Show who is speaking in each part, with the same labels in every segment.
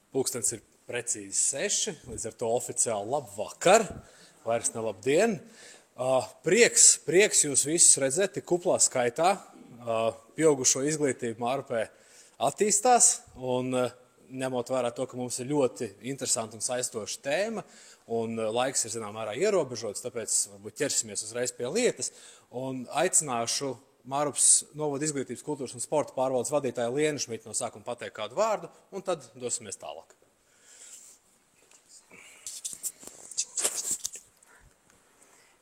Speaker 1: Pulkstens ir precīzi 6, līdz ar to oficiāli labvakar, vairs ne labdien. Prieks jūs visus redzēt tik kuplā skaitā. Pieaugušo izglītību Mārupē attīstās un ņemot vērā to, ka mums ir ļoti interesanta un saistoša tēma un laiks ir zināmā mērā ierobežots, tāpēc varbūt ķersimies uzreiz pie lietas un aicināšu Mārupas novada izglītības, kultūras un sporta pārvaldes vadītāju Lienu Šmitu no sākuma pateikt kādu vārdu, un tad dosimies tālāk.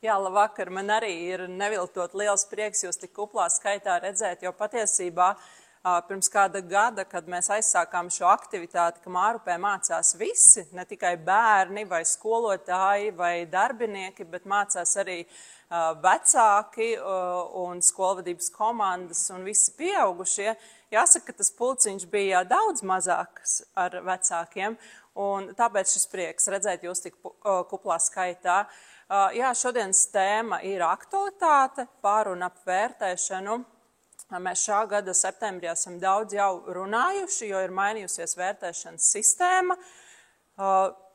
Speaker 2: Jā, labvakar. Man arī ir neviltot liels prieks jūs tik kuplā skaitā redzēt, jo patiesībā pirms kāda gada, kad mēs aizsākām šo aktivitāti, ka Mārupē mācās visi, ne tikai bērni vai skolotāji vai darbinieki, bet mācās arī vecāki un skolvadības komandas un visi pieaugušie. Jāsaka, ka tas pulciņš bija daudz mazāks ar vecākiem, un tāpēc šis prieks redzēt jūs tik kuplā skaitā. Jā, šodienas tēma ir aktualitāte, pār un ap vērtēšanu. Mēs šā gada septembrī esam daudz jau runājuši, jo ir mainījusies vērtēšanas sistēma.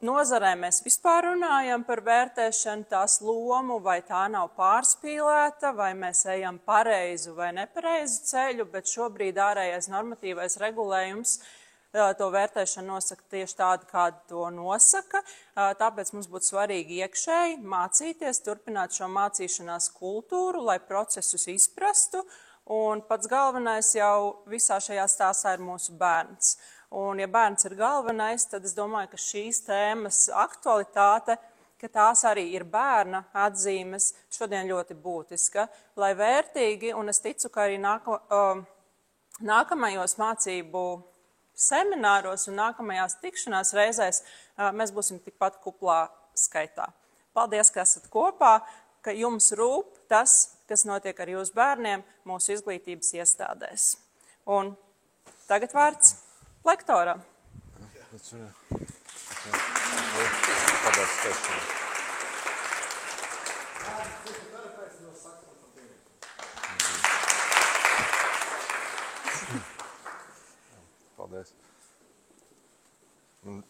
Speaker 2: Nozarē mēs vispār runājam par vērtēšanu, tās lomu, vai tā nav pārspīlēta, vai mēs ejam pareizu vai nepareizu ceļu, bet šobrīd ārējais normatīvais regulējums to vērtēšanu nosaka tieši tādu, kādu to nosaka. Tāpēc mums būtu svarīgi iekšēji mācīties, turpināt šo mācīšanās kultūru, lai procesus izprastu. Un pats galvenais jau visā šajā stāstā ir mūsu bērns. Un ja bērns ir galvenais, tad es domāju, ka šīs tēmas aktualitāte, ka tās arī ir bērna atzīmes, šodien ļoti būtiska, lai vērtīgi, un es ticu, ka arī nākamajos mācību semināros un nākamajās tikšanās reizēs mēs būsim tikpat kuplā skaitā. Paldies, ka esat kopā, ka jums rūp tas, kas notiek ar jūsu bērniem mūsu izglītības iestādēs. Un tagad vārds lektoram.
Speaker 3: Paldies.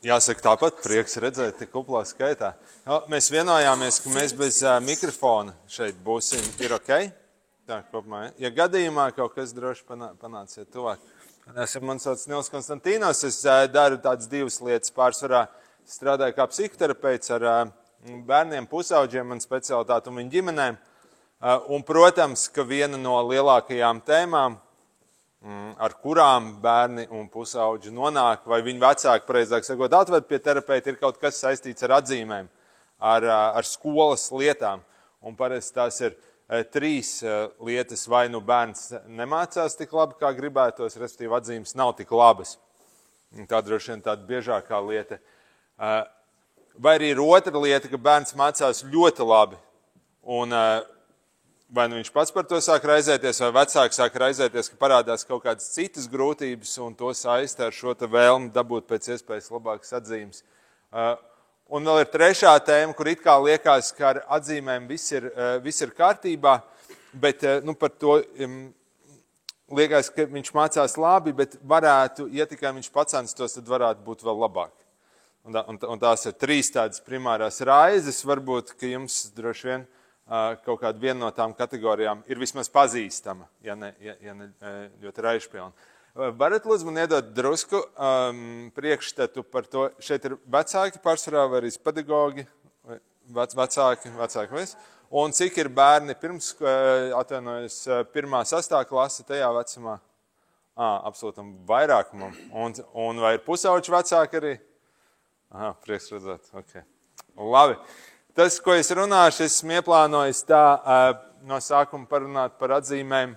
Speaker 3: Jāsaka tāpat, prieks redzēt tik kuplā skaitā. Mēs vienojāmies, ka mēs bez mikrofona šeit būsim. Ir ok? Tā, kopumā, ja gadījumā kaut kas droši panāciet tuvāk. Man sauc Nils Konstantīnos, es daru tādas divas lietas pārsvarā. Strādāju kā psihoterapeits ar bērniem, pusauģiem, man specialitāti un viņu ģimenēm. Un, protams, ka viena no lielākajām tēmām, ar kurām bērni un pusauģi nonāk, vai viņu vecāki, pareizāk sakot, atved pie terapeita, ir kaut kas saistīts ar atzīmēm, ar skolas lietām. Un parasti tās ir 3 lietas, vai nu bērns nemācās tik labi, kā gribētos, respektīvi atzīmes nav tik labas. Tā droši vien tāda biežākā lieta. Vai arī ir otra lieta, ka bērns mācās ļoti labi, un vai nu viņš pats par to sāk raizēties, vai vecāki sāk raizēties, ka parādās kaut kādas citas grūtības un to saista ar šo te vēlmi dabūt pēc iespējas labākas atzīmes. Un vēl ir trešā tēma, kur it kā liekas, ka ar atzīmēm viss ir kārtībā, bet par to liekas, ka viņš mācās labi, bet varētu, ja tikai viņš pacenstos, tad varētu būt vēl labāk. Un tās ir 3 tādas primārās raizes, varbūt, ka jums droši vien kaut kāda viena no tām kategorijām ir vismaz pazīstama, ja ne ļoti raišpilna. Varat lūdzu man iedot drusku priekšstatu par to, šeit ir vecāki pārsvarā vai arī pedagogi, vecāki viss, un cik ir bērni pirms, atvainojos, 1.6. klase tajā vecumā? Absolūtam vairākumam. Un vai ir pusauģi vecāki arī? Prieks redzēt, ok. Labi. Tas, ko es runāšu, esmu ieplānojis tā no sākuma parunāt par atzīmēm,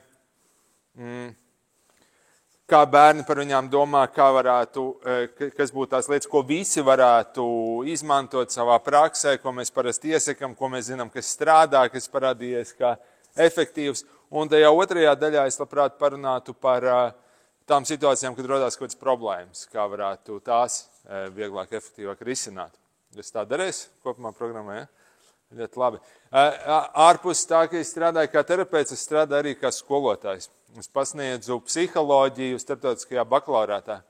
Speaker 3: kā bērni par viņām domā, kas būtu tās lietas, ko visi varētu izmantot savā praksē, ko mēs parasti iesakam, ko mēs zinām, kas strādā, kas parādījies kā efektīvs. Un tajā otrajā daļā es labprāt parunātu par tām situācijām, kad rodās kaut kādas problēmas, kā varētu tās vieglāk, efektīvāk risināt. Es tā darēs kopumā programmā, ja? Ļoti labi. Ārpus tā, ka es strādāju kā terapeits, es strādāju arī kā skolotājs. Es pasniedzu psiholoģiju starptautiskajā bakalaurātā.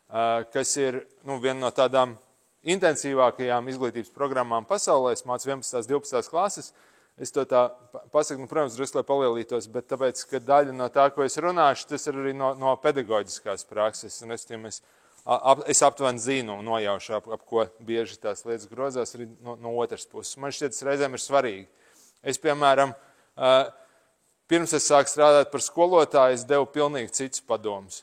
Speaker 3: kas ir viena no tādām intensīvākajām izglītības programmām pasaulē. Es mācu 11. 12. klases. Es to tā pasaku, protams, drusku, lai palielītos, bet tāpēc, ka daļa no tā, ko es runāšu, tas ir arī no pedagoģiskās prakses. Un es aptuveni zinu un nojaušu, ap ko bieži tās lietas grozās arī no otras puses. Man šķiet, tas reizēm ir svarīgi. Es, piemēram, pirms es sāku strādāt par skolotāju, es devu pilnīgi citus padomus,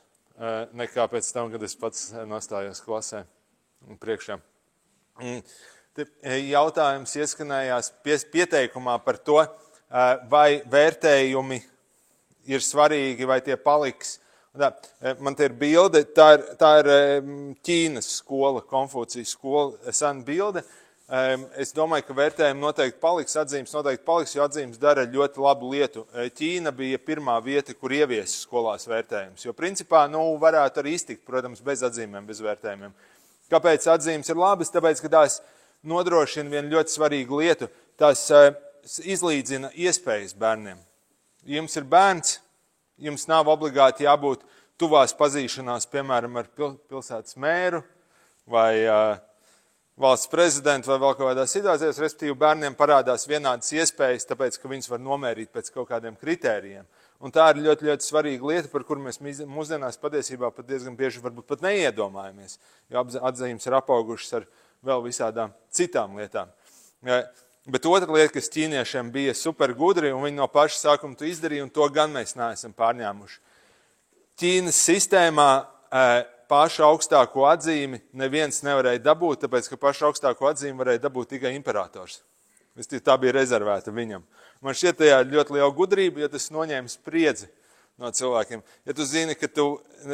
Speaker 3: nekā pēc tam, kad es pats nostājos klasē un priekšā. Jautājums ieskanējās pieteikumā par to, vai vērtējumi ir svarīgi, vai tie paliks. Man te ir bilde, tā ir Ķīnas skola, Konfūcijas skola, sena bilde. Es domāju, ka vērtējumi noteikti paliks, atzīmes noteikti paliks, jo atzīmes dara ļoti labu lietu. Ķīna bija pirmā vieta, kur ieviesa skolās vērtējumus, jo principā varētu arī iztikt, protams, bez atzīmēm, bez vērtējumiem. Kāpēc atzīmes ir labas? Tāpēc, ka tās nodrošina vienu ļoti svarīgu lietu. Tās izlīdzina iespējas bērniem. Ja jums ir bērns, jums nav obligāti jābūt tuvās pazīšanās, piemēram, ar pilsētas mēru vai valsts prezidentu vai vēl kaut kādās situācijās, respektīvi bērniem parādās vienādas iespējas, tāpēc, ka viņus var nomērīt pēc kaut kādiem kritērijiem. Un tā ir ļoti, ļoti svarīga lieta, par kuru mēs mūsdienās patiesībā pat diezgan bieži varbūt pat neiedomājamies, jo atzīmes ir apaugušas ar vēl visādām citām lietām. Bet otra lieta, kas ķīniešiem bija super gudri, un viņi no paša sākuma to izdarīja, un to gan mēs neesam pārņēmuši. Ķīnas sistēmā pašu augstāko atzīmi neviens nevarēja dabūt, tāpēc, ka pašu augstāko atzīmi varēja dabūt tikai imperators. Tā bija rezervēta viņam. Man šķiet, tajā ļoti liela gudrība, jo tas noņēma spriedzi no cilvēkiem. Ja tu zini, ka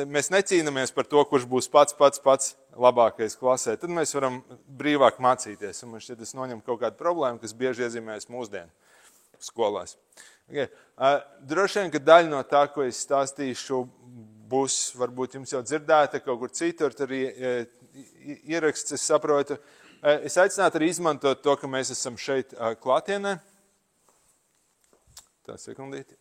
Speaker 3: mēs necīnamies par to, kurš būs pats labākais klasē, tad mēs varam brīvāk mācīties. Un man šķiet, tas noņem kaut kādu problēmu, kas bieži iezīmējas mūsdienu skolās. Okay. Droši vien, ka daļa no tā, ko es stāstīšu, būs varbūt jums jau dzirdēta kaut kur citur, arī ieraksts, es saprotu. Es aicinātu arī izmantot to, ka mēs esam šeit klātienē. Tā sekundīti.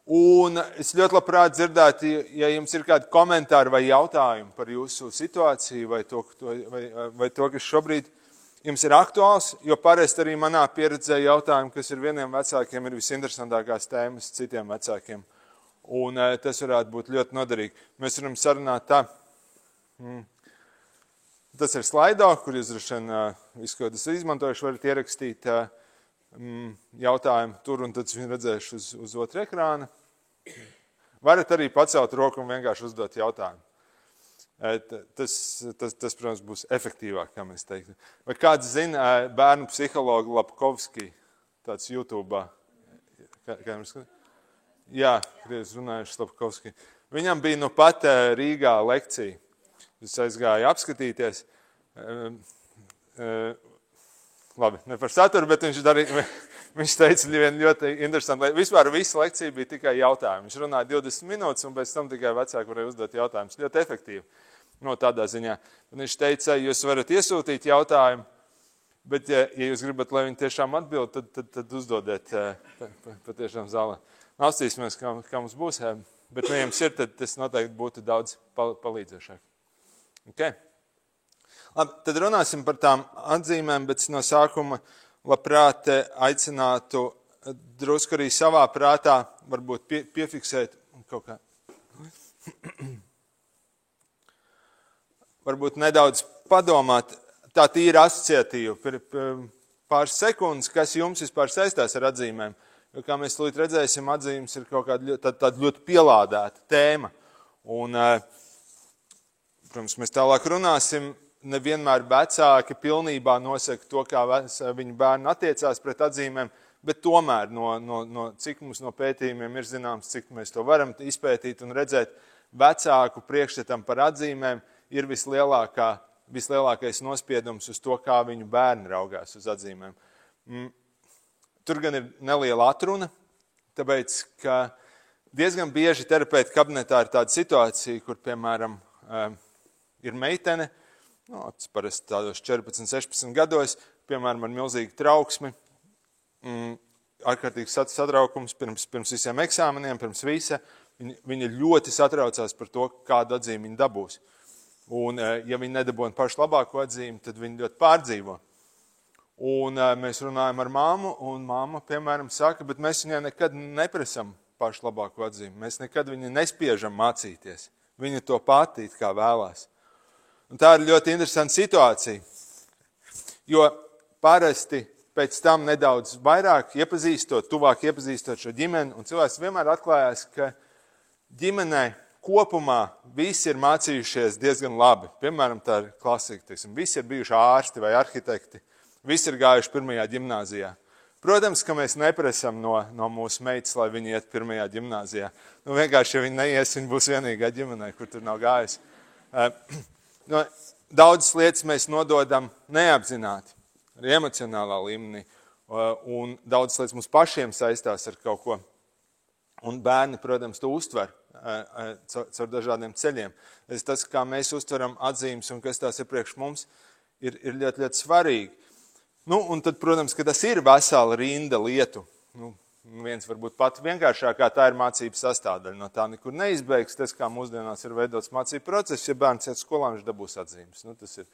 Speaker 3: Un es ļoti labprāt dzirdētu, ja jums ir kādi komentāri vai jautājumi par jūsu situāciju vai to, kas šobrīd jums ir aktuāls, jo parasti arī manā pieredzē jautājumi, kas ir vieniem vecākiem, ir visinteresantākās tēmas citiem vecākiem. Un tas varētu būt ļoti noderīgi. Mēs varam sarunāt tā. Tas ir slaido, kur jūs droši vien visu, ko tas izmantojuši, varat ierakstīt jautājumu tur, un tad viņi redzēšu uz otru ekrāna. Varat arī pacelt roku un vienkārši uzdot jautājumu. Tas, protams, būs efektīvāk, kā mēs teiktu. Vai kāds zina bērnu psihologu Lapkovski, tāds YouTube? Kā jums skatīt? Jā, Krievs runājuši Lapkovski. Viņam bija nu pat Rīgā lekcija. Es aizgāju apskatīties. Labi, ne par saturu, bet viņš teica vienu ļoti interesantu lietu. Vispār visa lekcija bija tikai jautājumi. Viņš runāja 20 minūtes, un pēc tam tikai vecāki varēja uzdot jautājumus. Ļoti efektīvi. No tādā ziņā. Un viņš teica, jūs varat iesūtīt jautājumu, bet ja jūs gribat, lai viņi tiešām atbild, tad uzdodiet patiešām zālē. Austīsimies, kā mums būs, bet ja jums ir, tad tas noteikti būtu daudz palīdzēšāk. Okay. Labi, tad runāsim par tām atzīmēm, bet no sākuma labprāt aicinātu drusku arī savā prātā varbūt piefiksēt kaut kā. Varbūt nedaudz padomāt, tā tīri asociatīvi, pāris sekundes, kas jums vispār saistās ar atzīmēm. Jo, kā mēs līdz redzēsim, atzīmes ir kaut kāda tāda ļoti pielādēta tēma. Un, protams, mēs tālāk runāsim. Nevienmēr vecāki pilnībā nosaka to, kā viņu bērni attiecās pret atzīmēm, bet tomēr cik mums no pētījumiem ir zināms, cik mēs to varam izpētīt un redzēt, vecāku priekšstatam par atzīmēm ir vislielākais nospiedums uz to, kā viņu bērni raugās uz atzīmēm. Tur gan ir neliela atruna, tāpēc, ka diezgan bieži terapeita kabinetā ir tāda situācija, kur, piemēram, ir meitene, parasti tādos 14, 16 gados, piemēram, ar milzīgu trauksmi, ārkārtīgs satraukums pirms visiem eksāmeniem, pirms visa, Viņa ļoti satraucās par to, kādu atzīmi viņa dabūs. Un, ja viņi nedabūna pašu labāko atzīmi, tad viņi ļoti pārdzīvo. Un mēs runājam ar māmu, un māma, piemēram, saka, bet mēs viņai nekad neprasam pašu labāko atzīmi. Mēs nekad viņu nespiežam mācīties. Viņa to pati kā vēlās. Un tā ir ļoti interesanta situācija, jo parasti pēc tam nedaudz vairāk iepazīstot, tuvāk iepazīstot šo ģimeni, un cilvēks vienmēr atklājās, ka ģimenē kopumā visi ir mācījušies diezgan labi. Piemēram, tā ir klasika, teiksim, visi ir bijuši ārsti vai arhitekti, visi ir gājuši pirmajā ģimnāzijā. Protams, ka mēs neprasam no mūsu meitas, lai viņi iet pirmajā ģimnāzijā. Vienkārši, ja viņi neies, viņi būs vienīgā ģimenē, kur tur nav gājis. Daudzas lietas mēs nododam neapzināti, arī emocionālā līmenī, un daudzas lietas mums pašiem saistās ar kaut ko. Un bērni, protams, to uztver caur dažādiem ceļiem. Tas, kā mēs uztveram atzīmes un kas tās ir priekš mums, ir ļoti, ļoti svarīgi. Un tad, protams, ka tas ir vesela rinda lietu. Viens varbūt pat vienkāršākā, tā ir mācības sastāvdaļa. No tā nekur neizbeigs. Tas, kā mūsdienās ir veidots mācību process, ja bērns iet skolā, viņš dabūs atzīmes. Tas ir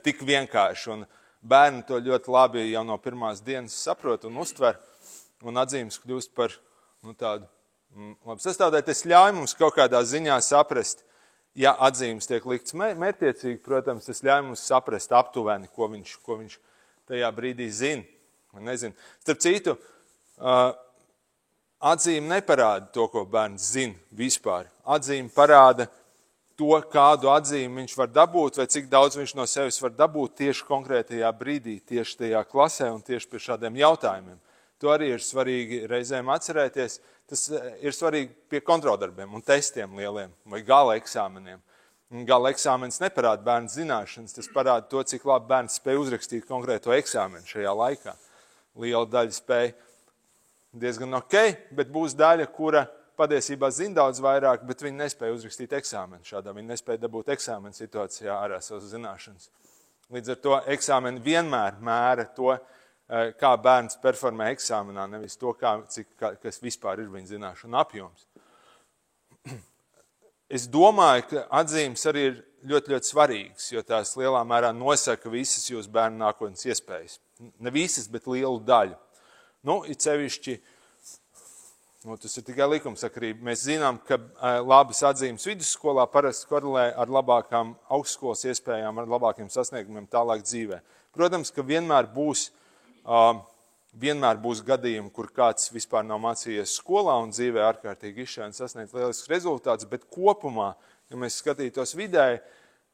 Speaker 3: tik vienkārši. Un bērni to ļoti labi jau no pirmās dienas saprot un uztver. Un atzīmes kļūst par tādu labi sastāvdaļu. Tas ļauj mums kaut kādā ziņā saprast, ja atzīmes tiek likts mērķtiecīgi, protams, tas ļauj mums saprast aptuveni, ko viņš tajā brīdī zina. Nezinu. Starp citu, atzīme neparāda to, ko bērns zina vispār. Atzīme parāda to, kādu atzīmi viņš var dabūt vai cik daudz viņš no sevis var dabūt tieši konkrētajā brīdī, tieši tajā klasē un tieši pie šādiem jautājumiem. To arī ir svarīgi reizēm atcerēties. Tas ir svarīgi pie kontroldarbiem un testiem lieliem vai gala eksāmeniem. Gala eksāmenis neparāda bērnu zināšanas, tas parāda to, cik labi bērns spēja uzrakstīt konkrēto eksāmenu šajā laikā. Liela daļa spēja diezgan ok, bet būs daļa, kura patiesībā zina daudz vairāk, bet viņi nespēja uzrakstīt eksāmenu. Šādā viņi nespēja dabūt eksāmenu situācijā ārā savas zināšanas. Līdz ar to eksāmeni vienmēr mēra to, kā bērns performē eksāmenā, nevis to, kas vispār ir viņa zināšana apjoms. Es domāju, ka atzīmes arī ir ļoti, ļoti svarīgas, jo tās lielā mērā nosaka visas jūsu bērnu nākotnes iespējas. Ne visas, bet lielu daļu. It sevišķi, tas ir tikai likumsakarība. Mēs zinām, ka labas atzīmes vidusskolā parasti korelē ar labākām augstskolas iespējām, ar labākiem sasniegumiem tālāk dzīvē. Protams, ka vienmēr būs gadījumi, kur kāds vispār nav mācījies skolā un dzīvē ārkārtīgi izšķēni sasniegt lielisks rezultāts, bet kopumā, ja mēs skatītos vidēji,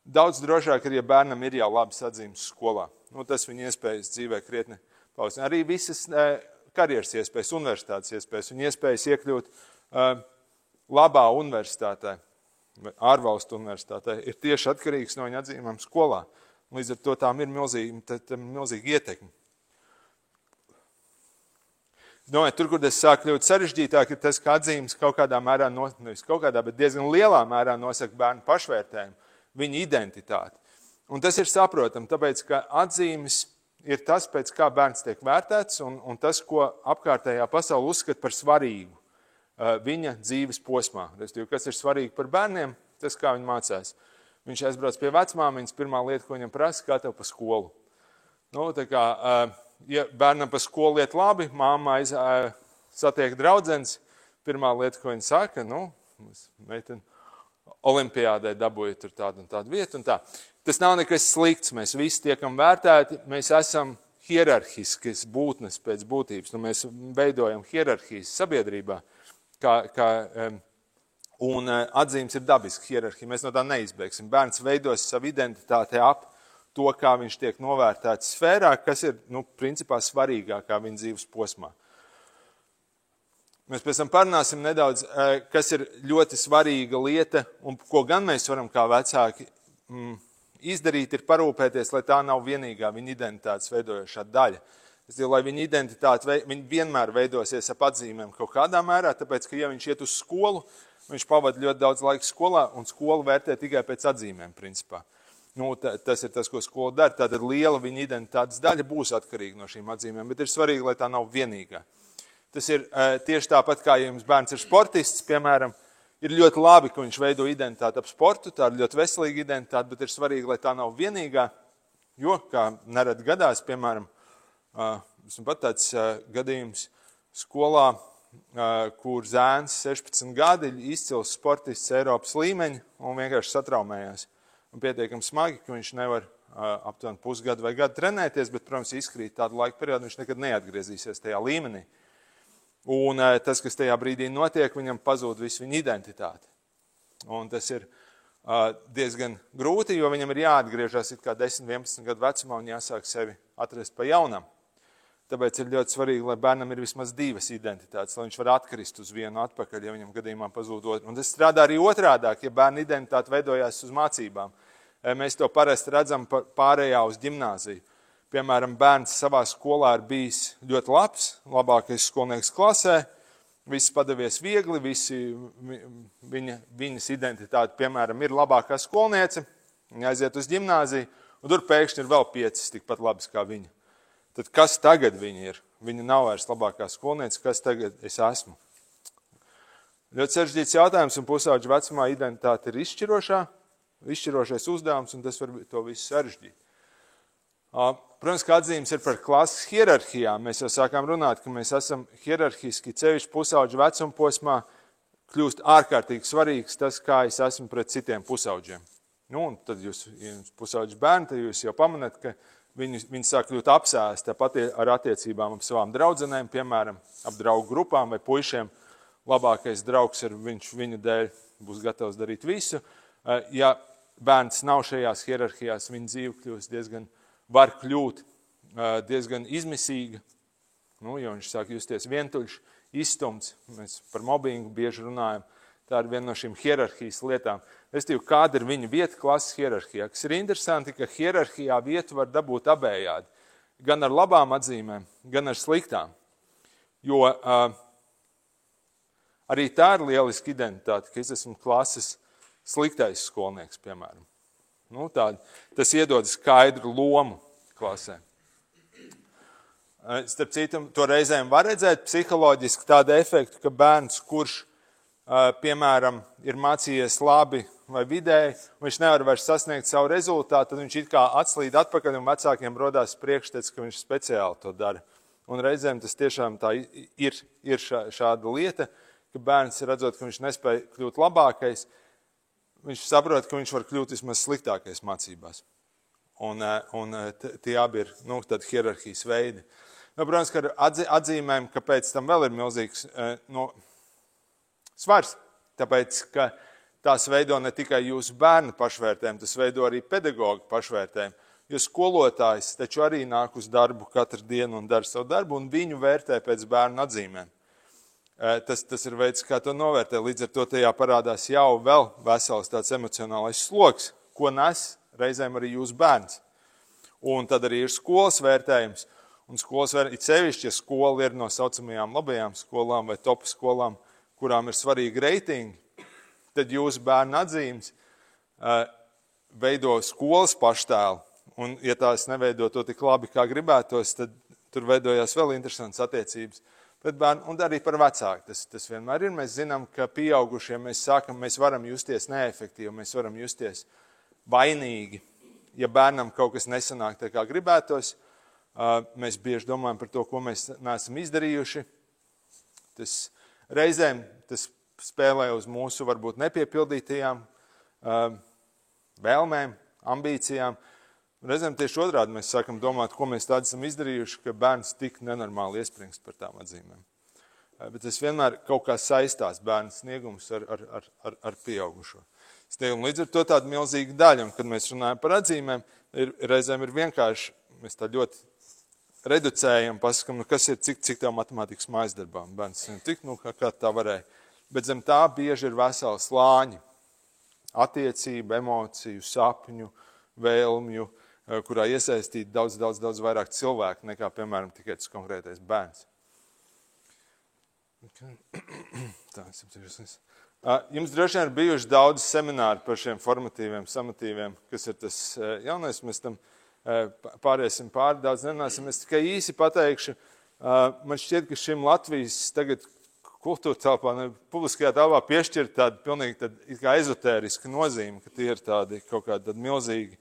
Speaker 3: daudz drošāk ir, ja bērnam ir jau labas atzīmes skolā. Tas viņa iespējas dzīvē krietni paaugstina. Arī visas karjeras iespējas, universitātes iespējas un iespējas iekļūt labā universitātē, ārvalstu universitātē, ir tieši atkarīgs no viņa atzīmēm skolā. Līdz ar to tām ir milzīga ietekme. Domāju, tur, kur tas sāk kļūt sarežģītāk, ir tas, ka atzīmes kaut kādā mērā, nevis kaut kādā, bet diezgan lielā mērā nosaka bērnu pašvērtējumu, viņa identitāti. Un tas ir saprotami, tāpēc, ka atzīmes ir tas, pēc kā bērns tiek vērtēts, un tas, ko apkārtējā pasaule uzskata par svarīgu viņa dzīves posmā. Kas ir svarīgi par bērniem, tas, kā viņi mācās. Viņš aizbrauc pie vecmāmiņas, pirmā lieta, ko viņam prasa, kā tev pa skolu. Ja bērnam pa skolu iet labi, māma satiek draudzenes, pirmā lieta, ko viņa saka, meitene olimpiādē dabūja tur tādu un tādu vietu un tā. Tas nav nekas slikts, mēs visi tiekam vērtēti, mēs esam hierarhiskas būtnes pēc būtības, mēs veidojam hierarhijas sabiedrībā, un atzīmes ir dabiska hierarhija, mēs no tā neizbēgsim. Bērns veidos savu identitāti ap to, kā viņš tiek novērtēts sfērā, kas ir, principā svarīgākā viņa dzīves posmā. Mēs pēc tam parunāsim nedaudz, kas ir ļoti svarīga lieta, un ko gan mēs varam kā vecāki izdarīt, ir parūpēties, lai tā nav vienīgā viņa identitātes veidojošā daļa. Lai viņa identitāte vienmēr veidosies ap atzīmēm kaut kādā mērā, tāpēc, ka ja viņš iet uz skolu, viņš pavada ļoti daudz laika skolā, un skolu vērtē tikai pēc atzīmēm, principā. Tas ir tas, ko skola dara. Tātad liela viņa identitātes daļa būs atkarīga no šīm atzīmēm, bet ir svarīgi, lai tā nav vienīgā. Tas ir tieši tāpat, kā ja jums bērns ir sportists, piemēram, Ir ļoti labi, ka viņš veido identitāti ap sportu, tā ir ļoti veselīga identitāte, bet ir svarīgi, lai tā nav vienīgā, jo, kā nerad gadās, piemēram, esmu pat tāds gadījums skolā, kur zēns 16 gadi, izcils sportists Eiropas līmeņa un vienkārši satraumējās. Un pietiekami smagi, ka viņš nevar aptuveni pusgadu vai gadu trenēties, bet, protams, izkrīt tādu laiku periodu, viņš nekad neatgriezīsies tajā līmenī. Un tas, kas tajā brīdī notiek, viņam pazūd visu viņa identitāti. Un tas ir diezgan grūti, jo viņam ir jāatgriežas it kā 10-11 gadu vecumā un jāsāk sevi atrast pa jaunam. Tāpēc ir ļoti svarīgi, lai bērnam ir vismaz 2 identitātes, lai viņš var atkrist uz vienu atpakaļ, ja viņam gadījumā pazūd otru. Un tas strādā arī otrādāk, ja bērna identitāte veidojās uz mācībām. Mēs to parasti redzam pārējā uz ģimnāziju. Piemēram, bērns savā skolā ir bijis ļoti labs, labākais skolnieks klasē, viss padavies viegli, viņas identitāte, piemēram, ir labākā skolniece, viņa aiziet uz ģimnāziju, un tur pēkšņi ir vēl 5 tikpat labas kā viņa. Tad kas tagad viņa ir? Viņa nav vairs labākā skolniece, kas tagad es esmu? Ļoti sarežģīts jautājums, un pusauģa vecumā identitāte ir izšķirošais uzdevums, un tas var to visu sarežģīt. Protams, ka atzīmes ir par klases hierarhijām. Mēs jau sākām runāt, ka mēs esam hierarhiski, cevišķi pusauģa vecuma posmā, kļūst ārkārtīgi svarīgs tas, kā es esmu pret citiem pusauģiem. Nu, un tad jūs pusauģi bērni, tad jūs jau pamanat, ka viņi sāk kļūt apsēsti ar attiecībām ap savām draudzenēm, piemēram, ap draugu grupām vai puišiem. Labākais draugs ir viņu dēļ būs gatavs darīt visu. Ja bērns nav šajās hierarhijās, viņa dzīve kļūst var kļūt diezgan izmisīga, jo viņš sāk justies vientuļš, izstumts. Mēs par mobbingu bieži runājam. Tā ir viena no šīm hierarhijas lietām. Kāda ir viņa vieta klases hierarhijā? Kas ir interesanti, ka hierarhijā vietu var dabūt abējādi. Gan ar labām atzīmēm, gan ar sliktām. Jo arī tā ir lieliska identitāte, ka es esmu klases sliktais skolnieks, piemēram. Tas iedod skaidru lomu klasē. Starp citu, to reizēm var redzēt psiholoģiski tādu efektu, ka bērns, kurš, piemēram, ir mācījies labi vai vidēji, un viņš nevar vairs sasniegt savu rezultātu, tad viņš it kā atslīd atpakaļ, un vecākiem rodās priekšstats, ka viņš speciāli to dara. Un reizēm tas tiešām tā ir šāda lieta, ka bērns, redzot, ka viņš nespēja kļūt labākais, viņš saprot, ka viņš var kļūt vismaz sliktākais mācībās. Un tie abi ir tādi hierarhijas veidi. Protams, ka ar atzīmēm, kāpēc tam vēl ir milzīgs svars, tāpēc, ka tās veido ne tikai jūsu bērnu pašvērtējumu, tas veido arī pedagogu pašvērtējumu. Jo skolotājs taču arī nāk uz darbu katru dienu un dara savu darbu, un viņu vērtē pēc bērnu atzīmēm. Tas ir veids, kā to novērtē. Līdz ar to tajā parādās jau vēl vesels tāds emocionālais sloks, ko nes reizēm arī jūsu bērns. Un tad arī ir skolas vērtējums. Un skolas vērtējums, sevišķi, ja skola ir no saucamajām labajām skolām vai top skolām, kurām ir svarīgi reitingi, tad jūsu bērnu atzīmes veido skolas paštēlu. Un, ja tās neveido to tik labi, kā gribētos, tad tur veidojās vēl interesantas attiecības pret bērnu un arī par vecāku. Tas vienmēr ir. Mēs zinām, ka pieaugušie mēs varam justies neefektīvi, mēs varam justies vainīgi. Ja bērnam kaut kas nesanāk tā, kā gribētos, mēs bieži domājam par to, ko mēs neesam izdarījuši. Reizēm tas spēlē uz mūsu varbūt nepiepildītajām vēlmēm, ambīcijām. Reizēm tieši otrādi mēs sākam domāt, ko mēs tādu esam izdarījuši, ka bērns tik nenormāli iespringst par tām atzīmēm. Bet tas vienmēr kaut kā saistās bērnu sniegums ar pieaugušo sniegumu. Līdz ar to tāda milzīga daļa, un kad mēs runājam par atzīmēm, reizēm ir vienkārši, mēs tā ļoti reducējam, pasakam, kas ir, cik tev matemātikas mājas darbām. Bērns tik, kā tā varēja. Bet zem tā bieži ir veseli slāņi. Attiecību, emociju, sapņu, vēlmju, kurā iesaistīt daudz vairāk cilvēku nekā, piemēram, tikai tas konkrētais bērns. Jums droši vien ir bijuši daudz semināri par šiem formatīviem, samatīviem, kas ir tas jaunais. Mēs tam pāriesim pāri, daudz nenāsim. Es tikai īsi pateikšu, man šķiet, ka šim Latvijas tagad kultūra telpā, publiskajā telpā piešķirt tādu pilnīgi kā ezotērisku nozīmi, ka tie ir tādi kaut kādi milzīgi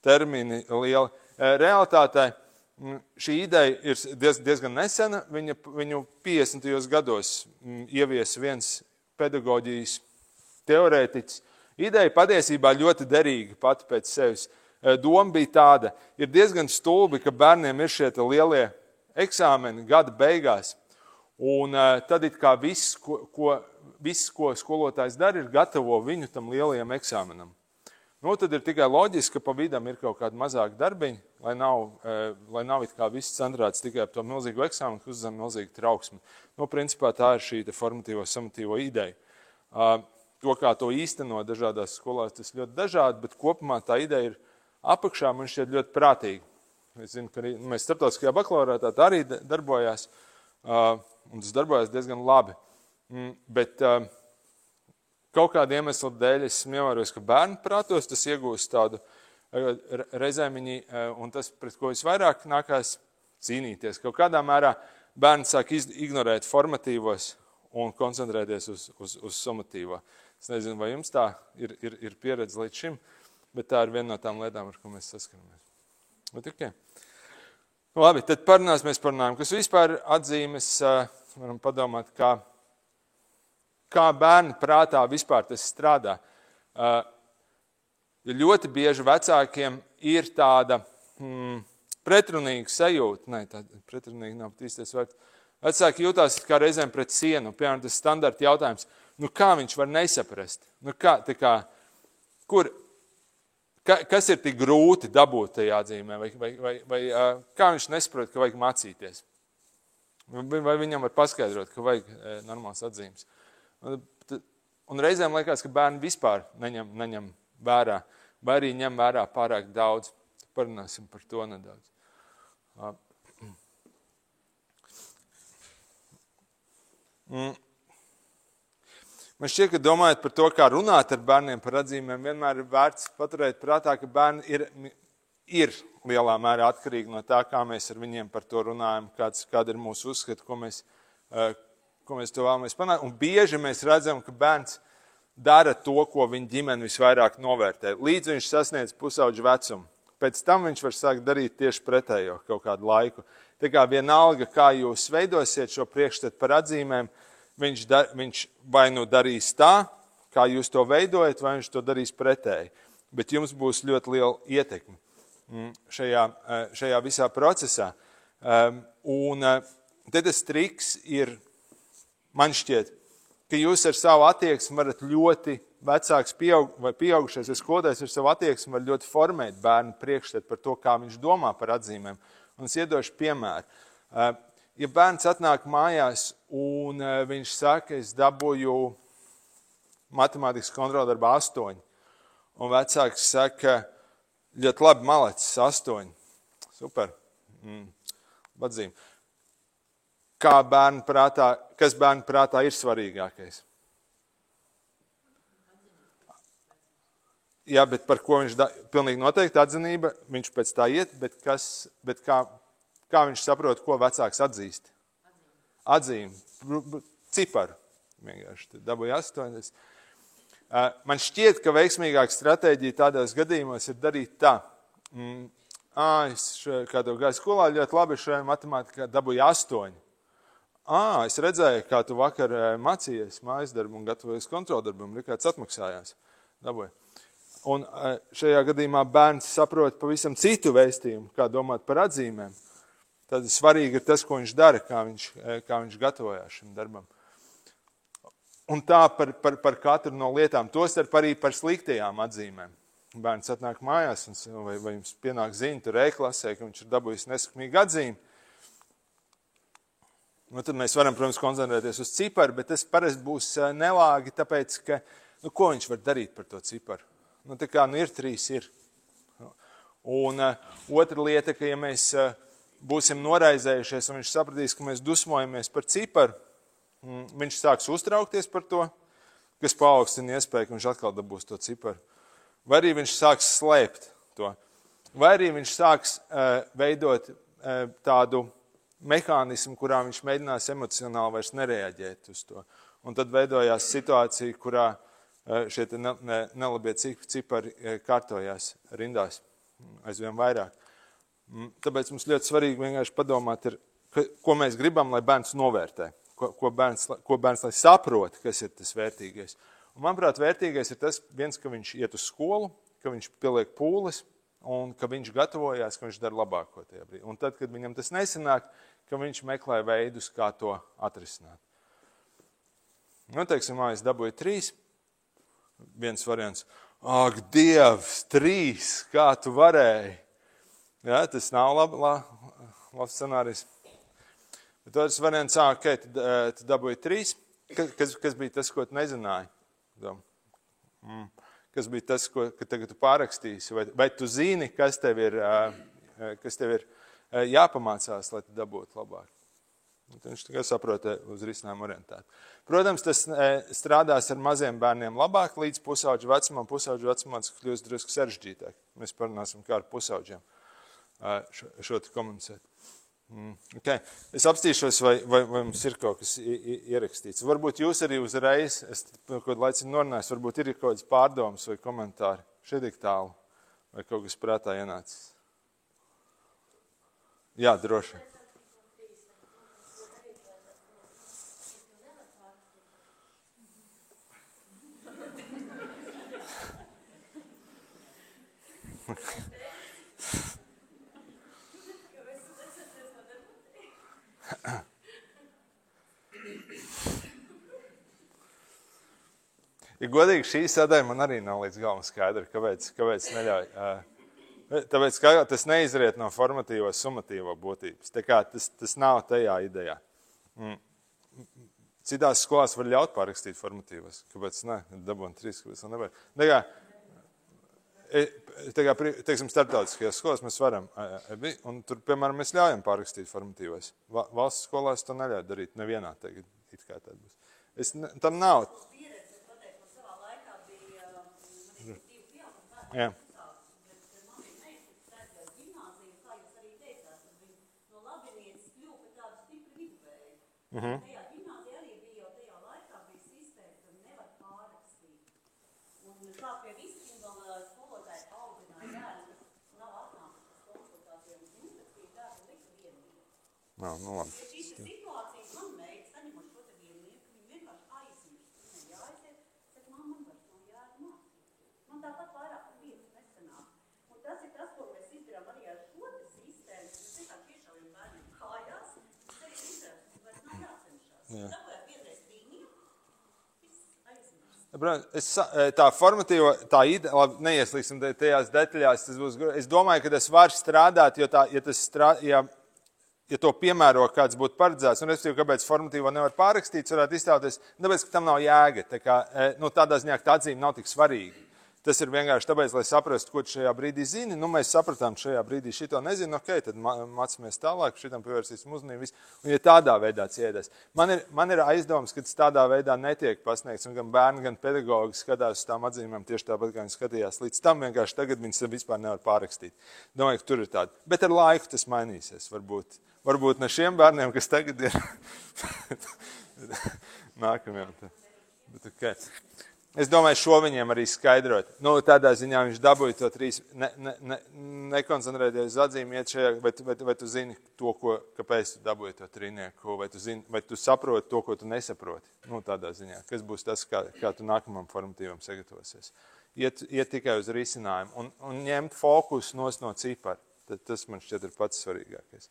Speaker 3: termini lieli. Realitātē šī ideja ir diezgan nesena. Viņu 50. gados ievies viens pedagoģijas teorētiķis. Ideja patiesībā ļoti derīga pati pēc sevis. Doma bija tāda, ir diezgan stulbi, ka bērniem ir šie lielie eksāmeni gada beigās. Un tad it kā viss, ko skolotājs dara, ir gatavo viņu tam lielajam eksāmenam. Tad ir tikai loģiski, ka pa vidam ir kaut kādi mazāki darbiņi, lai nav it kā viss centrēts tikai par to milzīgo eksāmenu, kas uzdevuma milzīgu trauksmi. Principā tā ir šī summatīvo ideja. To, kā to īsteno dažādās skolās, tas ļoti dažādi, bet kopumā tā ideja ir apakšā, man šķiet ļoti prātīga. Es zinu, ka mēs starptautiskajā bakalaurātā tā arī darbojās, un tas darbojās diezgan labi. Bet kaut kādu iemeslu dēļ es ievērojos, ka bērnu prātos tas iegūst tādu reizēmiņi, un tas, pret ko visvairāk nākās cīnīties. Kaut kādā mērā bērni sāk ignorēt formatīvos un koncentrēties uz summatīvo. Es nezinu, vai jums tā ir pieredze līdz šim, bet tā ir viena no tām lietām, ar ko mēs saskaramies. Bet okay. Labi, tad parunājam, kas vispār atzīmes, varam padomāt, kā bērni prātā vispār tas strādā. Ja ļoti bieži vecākiem ir tāda pretrunīga sajūta, pretrunīga nav pat īstais vārds. Vecāki jūtās kā reizēm pret sienu, piemēram, tas standarta jautājums, kā viņš var nesaprast? Kas ir tik grūti dabūt tajā atzīmē? Vai kā viņš nesaprot, ka vajag mācīties? Vai viņam var paskaidrot, ka vajag normāls atzīmes? Un reizēm liekas, ka bērni vispār neņem vērā, vai arī ņem vērā pārāk daudz. Parunāsim par to nedaudz. Man šķiet, ka domājot par to, kā runāt ar bērniem par atzīmēm, vienmēr ir vērts paturēt prātā, ka bērni ir lielā mērā atkarīgi no tā, kā mēs ar viņiem par to runājam, kāda ir mūsu uzskata, ko mēs to vēlamies panākt. Un bieži mēs redzam, ka bērns dara to, ko viņa ģimene visvairāk novērtē, līdz viņš sasniedz pusauģu vecumu. Pēc tam viņš var sākt darīt tieši pretējo kaut kādu laiku. Tā kā vienalga, kā jūs veidosiet šo priekšstatu par atzīmēm, viņš vai nu darīs tā, kā jūs to veidojat, vai viņš to darīs pretēji. Bet jums būs ļoti liela ietekme šajā visā procesā. Un te tas triks ir, man šķiet, ka jūs ar savu attieksmi varat ļoti vecāks vai pieaugušais vai skolotājs ar savu attieksmi var ļoti formēt bērnu priekšstatu par to, kā viņš domā par atzīmēm. Un es iedošu piemēru. Ja bērns atnāk mājās un viņš saka, es dabūju matemātikas kontroldarbā 8, un vecāks saka, ļoti labi malacis 8. Super. Atzīme. Kas bērnu prātā ir svarīgākais? Jā, bet par ko viņš pilnīgi noteikti atzinība, viņš pēc tā iet, bet kā viņš saprot, ko vecāks atzīst? Atzīme. Ciparu. Vienkārši dabūja 8. Man šķiet, ka veiksmīgāka stratēģija tādos gadījumos ir darīt tā. Es kādu gāju skolā ļoti labi šajā matemātikā dabūju 8. Es redzēju, kā tu vakar mācījies mājas darbu un gatavojies kontroldarbam, kāds atmaksājās. Dabūju. Un šajā gadījumā bērns saprot pavisam citu vēstījumu, kā domāt par atzīmēm. Tad svarīgi ir tas, ko viņš dara, kā viņš gatavojās šim darbam. Un tā par katru no lietām, tostarp arī par sliktajām atzīmēm. Bērns atnāk mājās, vai jums pienāk ziņa tur E-klasē, ka viņš ir dabūjis nesakmīgu atzīmi. Tad mēs varam, protams, koncentrēties uz ciparu, bet tas parasti būs nelāgi, tāpēc, ka, ko viņš var darīt par to ciparu? Ir 3, ir. Un otra lieta, ka ja mēs būsim noraizējušies un viņš sapratīs, ka mēs dusmojamies par ciparu, viņš sāks uztraukties par to, kas paaugstina iespēju, ka viņš atkal dabūs to ciparu. Vai arī viņš sāks slēpt to. Vai arī viņš sāks veidot tādu mehānismu, kurā viņš mēģinās emocionāli vairs nereaģēt uz to. Un tad veidojās situācija, kurā šie nelabie cipari kārtojās rindās aizvien vairāk. Tāpēc mums ļoti svarīgi vienkārši padomāt, ko mēs gribam, lai bērns novērtē, ko bērns lai saprot, kas ir tas vērtīgais. Un, manuprāt, vērtīgais ir tas viens, ka viņš iet uz skolu, ka viņš pieliek pūles un ka viņš gatavojās, ka viņš dara labāko tajā brīdī. Un tad, kad viņam tas nesanāk, ka viņš meklē veidus, kā to atrisināt. Nu, teiksim, es dabūju 3. Viens variants. Ak, Dievs, 3, kā tu varēji? Jā, tas nav labs scenārijs. Bet otrs variants, tu dabūji 3. Kas bija tas, ko tu nezināji? Kas bija tas, ko tagad tu pārakstīsi? Vai tu zini, kas tev ir jāpamācās, lai tu dabūtu labāk? Viņš tikai saprot uz risinājumu orientētu. Protams, tas strādās ar maziem bērniem labāk līdz pusauģu vecumam. Pusauģu vecumā tas kļūst drusku sarežģītāk. Mēs parunāsim, kā ar pusauģiem šo te komunicēt. Okay. Es apstīšos, vai mums ir kaut kas ierakstīts. Varbūt jūs arī uzreiz, es kaut kādu laicinu norunājos, varbūt ir kaut kāds pārdomas vai komentāri. Šeit tik tālu. Vai kaut kas prātā ienācis. Jā, droši. Ja godīgi, šī sadaļa man arī nav līdz galam skaidra, kāpēc neļauj. Tāpēc, ka tas neizriet no formatīvo, summatīvo būtības. Tā kā tas nav tajā idejā. Citās skolās var ļaut pārrakstīt formatīvos. Kāpēc ne? Dabūn 3, kāpēc vēl nevar. Teiksim, starptautiskajās skolās mēs varam, un tur, piemēram, mēs ļaujam pārrakstīt formatīvos. Valsts skolās to neļauj darīt nevienā tagad, it kā tād būs. Tam nav. Jā. Tajā ģimnāzijā arī bija jau tajā laikā bija sistēma, ka nevar pārrakstīt. Un kā pie visiem vēl skolotāji audināja bērnu, kas nav atnākuši uz konsultācijām, un uzrakstīja bērnu liktu vienību. Nu labi. Šīs situācijas man meitas, saņemot šo te vienību, viņi vienkārši aizmirst. Viņai jāaiziet, saka, man vairs nav jāmācīt. Man tāpat vairāk vietas nesanāk. Un tas ir tas, ko mēs izdarām arī ar šo te sistēmu. Mēs vienkārši iešaujam bērniem kājās, tas arī izdarām. Jā. Tā formatīva, tā ideja, labi, neieslīgsim tajās detaļās, tas būs, es domāju, ka tas var strādāt, ja to piemēro kāds būtu paredzēts, un respektīvi, kāpēc formatīvo nevar pārrakstīt, varētu izstāties, tāpēc, ka tam nav jēga, tādā ziņā, ka tā atzīme nav tik svarīga. Tas ir vienkārši tāpēc, lai saprastu, ko tu šajā brīdī zini. Mēs sapratām, šajā brīdī šito nezinu, tad mācāmies tālāk, šitam pievērsīsim uzmanību. Un ja tādā veidā ciedēs. Man ir aizdoms, ka tas tādā veidā netiek pasniegts, un gan bērni, gan pedagogi skatās uz tām atzīmēm tieši tāpat, kā viņi skatījās. Līdz tam vienkārši tagad viņas vispār nevar pārrakstīt. Domāju, ka tur ir tāda. Bet ar laiku tas mainīsies. Varbūt ne šiem bērniem, kas tagad ir nākamajam. Bet okay. Es domāju, šo viņiem arī skaidrot. Tādā ziņā viņš dabūja to 3, nekoncentrēties uz atzīmi, iet šajā, vai tu zini to, kāpēc tu dabūji to 3, vai tu saproti to, ko tu nesaproti. Tādā ziņā. Kas būs tas, kā tu nākamam formatīvam sagatavosies. Iet tikai uz risinājumu un ņemt fokusu no cipara. Tas man šķiet ir pats svarīgākais.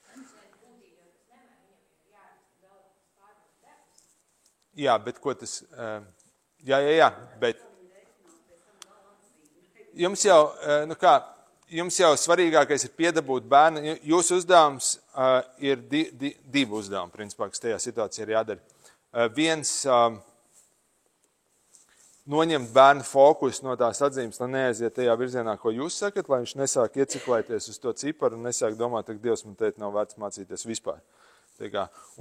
Speaker 3: Jā, bet ko tas... Jā, bet jums jau svarīgākais ir piedabūt bērnu. Jūsu uzdevums ir divi uzdevumi, principā, kas tajā situācijā ir jādara. Viens, noņemt bērnu fokusu no tās atzīmes, lai neaiziet tajā virzienā, ko jūs sakat, lai viņš nesāk ieciklēties uz to ciparu un nesāk domāt, ka Dievs man teikt nav vērts mācīties vispār.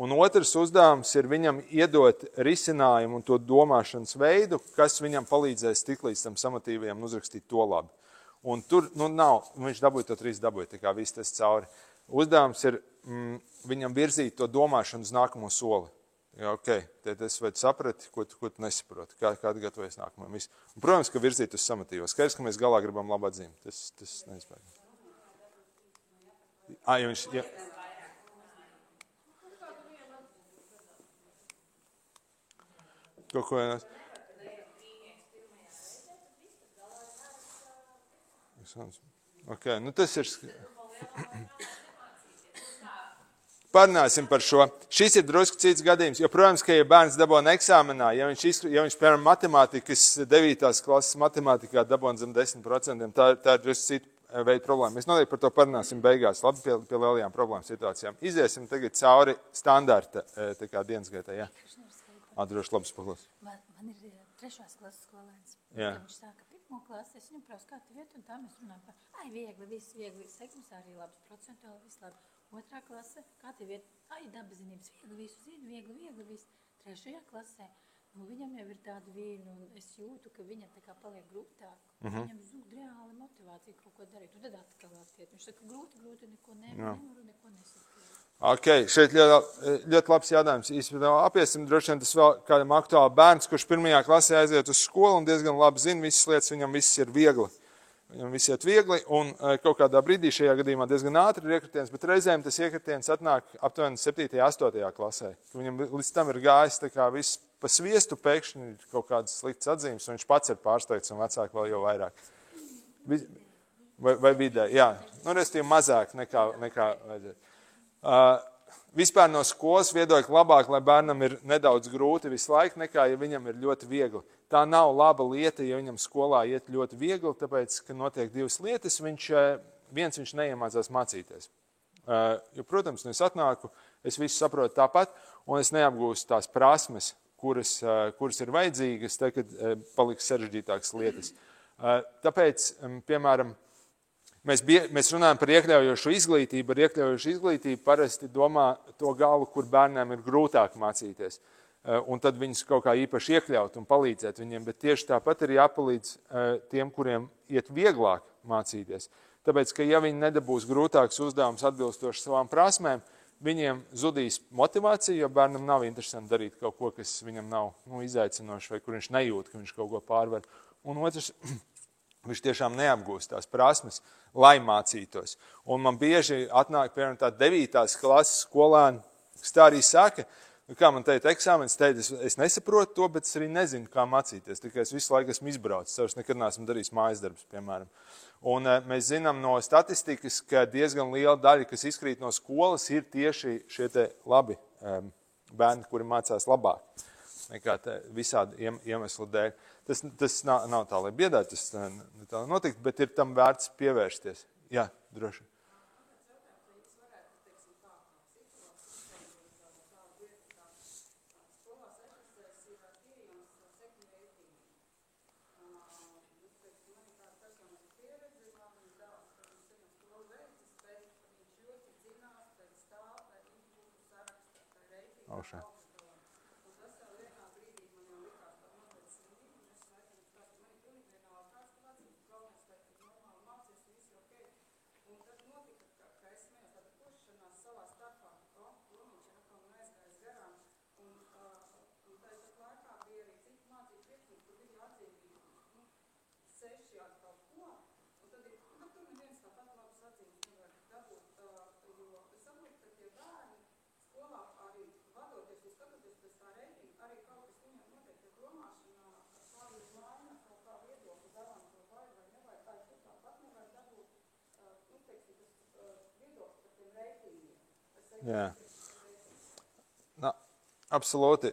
Speaker 3: Un otrs uzdevums ir viņam iedot risinājumu un to domāšanas veidu, kas viņam palīdzēs tikt līdz tam samatīvajam un uzrakstīt to labi. Un tur, nav, viņš dabūja to 3, dabūja, viss tas cauri. Uzdevums ir viņam virzīt to domāšanu uz nākamo soli. Jā, ok, tad es vai saprati, ko tu nesaproti, kāda gatavojas nākamajam visu. Un, protams, ka virzīt uz samatīvo. Skaidrs, ka mēs galā gribam labu atzīmi. Tas neizbēgams. Ja viņš... Ja. Ko vienās? Ok, nu tas ir... Parunāsim par šo. Šis ir drusku cits gadījums, jo, protams, ka, ja bērns dabona eksāmenā, ja viņš piemēram, matemātikas 9. klases matemātikā dabona zem 10%, tā ir drusku cita veida problēma. Mēs noteikti par to parunāsim beigās, labi, pie lielajām problēmu situācijām. Iziesim tagad cauri standarta dienas gaitā, jā. Droši labs paklās.
Speaker 4: Man ir 3. klases skolēns.
Speaker 3: Jā.
Speaker 4: Kad viņš sāka 1. klasi, es viņam prasu, kā tu vietu, un tā mēs runājam par, viegli, viss viegli, sekums arī labs, procentuāli, viss labi. 2. klase, kā tev iet, dabazinības, viegli visu zinu, viegli visu. 3. klasē, viņam jau ir tāda vīna, un es jūtu, ka viņam tā kā paliek grūtāk. Viņam zūd reāli motivācija kaut ko darīt, un tad atkal attiet. Viņš saka, grūti, neko nevaru, neko nesaprot.
Speaker 3: Ok, šeit ļoti labs jādājums. Īstenībā apiesim droši vien tas vēl kādam aktuāli bērns, kurš 1. klasē aiziet uz skolu un diezgan labi zina visas lietas, viņam viss ir viegli. Viņam viss iet viegli, un kaut kādā brīdī šajā gadījumā diezgan ātri ir iekritiens, bet reizēm tas iekritiens atnāk aptuveni 7. 8. klasē. Viņam līdz tam ir gājis tā kā viss pa sviestu, pēkšņi ir kaut kādas sliktas atzīmes, un viņš pats ir pārsteigts, un vecāki vēl jau vairāk. Vai vidē, jā. Nu, restīvi mazāk nekā vajadzētu. Vispār no skolas viedokļa labāk, lai bērnam ir nedaudz grūti visu laiku, nekā ja viņam ir ļoti viegli. Tā nav laba lieta, ja viņam skolā iet ļoti viegli, tāpēc, ka notiek divas lietas, viņš neiemācās mācīties. Jo, protams, es atnāku, es visu saprotu tāpat, un es neapgūstu tās prasmes, kuras ir vajadzīgas, tad, kad paliks sarežģītākas lietas. Tāpēc, piemēram, mēs runājam par iekļaujošu izglītību. Ar iekļaujošu izglītību parasti domā to galu, kur bērniem ir grūtāk mācīties. Un tad viņus kaut kā īpaši iekļaut un palīdzēt viņiem. Bet tieši tāpat ir jāpalīdz tiem, kuriem iet vieglāk mācīties. Tāpēc, ka ja viņi nedabūs grūtāks uzdevums atbilstoši savām prasmēm, viņiem zudīs motivācija, jo bērnam nav interesanti darīt kaut ko, kas viņam nav izaicinoši vai kur viņš nejūt, ka viņš kaut ko pārvar. Un otrs, viņš tiešām neapgūst tās prasmes, lai mācītos. Un man bieži atnāk, piemēram, tā 9. klases skolēni, kas tā arī saka, kā man teikt eksāmenis, es nesaprotu to, bet es arī nezinu, kā mācīties. Tikai es visu laiku esmu izbraucis, es nekad neesmu darījis mājas darbus, piemēram. Un mēs zinām no statistikas, ka diezgan liela daļa, kas izkrīt no skolas, ir tieši šie te labi bērni, kuri mācās labāk nekā visādi iemeslu dēļ. Tas nav tā, lai biedētu, tas tā notikt, bet ir tam vērts pievērsties. Jā, droši. Augšā. Jā. Absolūti.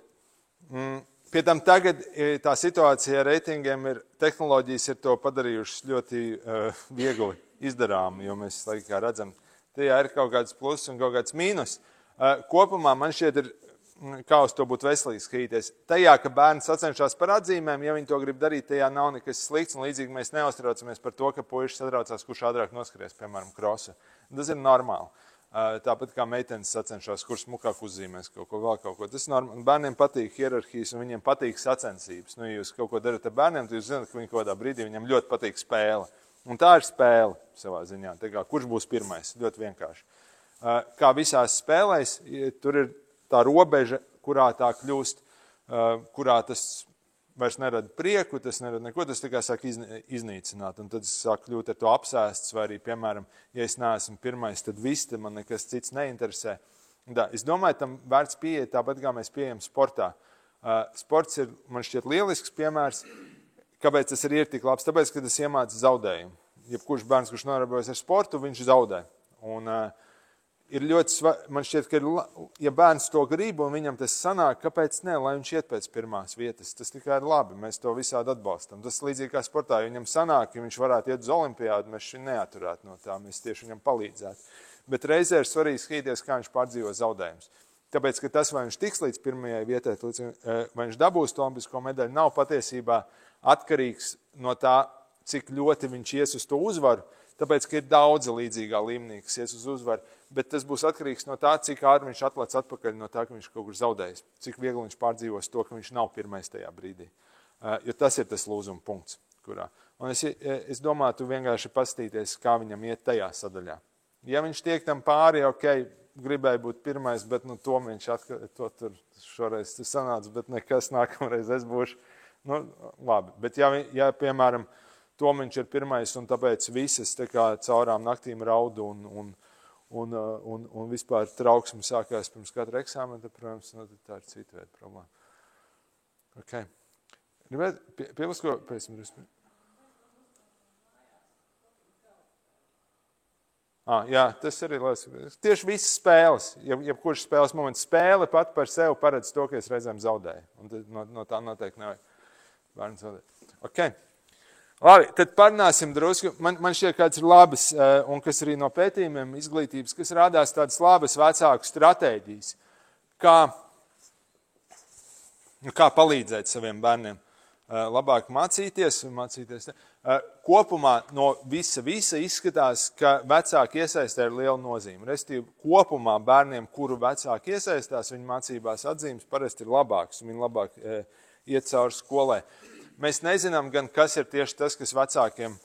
Speaker 3: Pie tam tagad tā situācija ar reitingiem tehnoloģijas ir to padarījušas ļoti viegli izdarām, jo mēs laikā redzam, tajā ir kaut kāds pluss un kaut kāds mīnus. Kopumā man šķiet ir, kā uz to būtu veselīgi skatīties. Tajā, ka bērni sacenšas par atzīmēm, ja viņi to grib darīt, tajā nav nekas slikts, un līdzīgi mēs neuztraucamies par to, ka puiši satraucās, kurš ātrāk noskaries, piemēram, krosu. Tas ir normāli. Tāpat kā meitenes sacenšās, kurš smukāk uzzīmēs kaut ko, vēl kaut ko. Tas normāli. Bērniem patīk hierarhijas un viņiem patīk sacensības. Ja jūs kaut ko darat ar bērniem, tad jūs zināt, ka viņi kaut kādā brīdī viņam ļoti patīk spēle. Un tā ir spēle savā ziņā. Tā kā, kurš būs pirmais? Ļoti vienkārši. kā visās spēlēs, tur ir tā robeža, kurā tā kļūst, kurā tas vairs nerada prieku, tas nerada neko, tas tikai sāk iznīcināt. Un tad es sāku kļūt ar to apsēsts, vai arī, piemēram, ja es neesmu pirmais, tad viss, tad man nekas cits neinteresē. Da, es domāju, tam vērts pieeja tāpat, kā mēs pieejam sportā. Sports ir, man šķiet, lielisks piemērs. Kāpēc tas ir tik labs? Tāpēc, ka tas iemāca zaudējumu. Jebkurš bērns, kurš nodarbojas ar sportu, viņš zaudē. Un ir ļoti man šķiet, ka ja bērns to grib un viņam tas sanāk, kāpēc ne, lai viņš iet pēc pirmās vietas. Tas tikai ir labi, mēs to visādi atbalstam. Tas līdzīgi kā sportā, ja viņam sanāk, ja viņš varētu iet uz olimpiādu, mēs viņu neaturētu no tā, mēs tieši viņam palīdzētu. Bet reizē ir svarīgi skatīties, kā viņš pārdzīvo zaudējumus. Tāpēc, ka tas, vai viņš tiks līdz pirmajai vietai, vai viņš dabūs to olimpisko medaļu, nav patiesībā atkarīgs no tā, cik ļoti viņš ies uz to uzvaru, tāpēc, ka ir daudzi līdzīgā līmenī, kas ies uz uzvaru, bet tas būs atkarīgs no tā, cik ātri viņš atlec atpakaļ no tā, ka viņš kaut kur zaudējis, cik viegli viņš pārdzīvos to, ka viņš nav pirmais tajā brīdī. Jo tas ir tas lūzuma punkts, kurā. Un es domāju, tu vienkārši pastīties, kā viņam iet tajā sadaļā. Ja viņš tiek tam pāri, ok, gribēja būt pirmais, bet nu, to viņš to tur šoreiz sanāca, bet nekas nākamreiz es būšu. Nu, labi, bet ja piemēram, Tomiņš ir pirmais un tāpēc visas tā kā caurām naktīm raudu un vispār trauksmi sākās pirms katra eksāmena, tad, protams, nu, tā ir cita veida problēma. Ok. Gribēt pievisko pēc tam drusku? Jā, tas arī liekas. Tieši visas spēles, jebkurš spēles moments, spēle pat par sevi paredz to, ka es reizēm zaudēju. Un no tā noteikti nevajag bērnu zaudēt. Ok. Labi, tad parunāsim drusku. Man šķiet, kāds ir labas, un kas arī no pētījumiem izglītības, kas rādās tādas labas vecāku stratēģijas, kā palīdzēt saviem bērniem labāk mācīties. Kopumā no visa izskatās, ka vecāki iesaistē ir liela nozīme. Restīvi, kopumā bērniem, kuru vecāki iesaistās, viņu mācībās atzīmes parasti ir labāks, un viņi labāk iet cauri skolai. Mēs nezinām gan, kas ir tieši tas, kas vecākiem,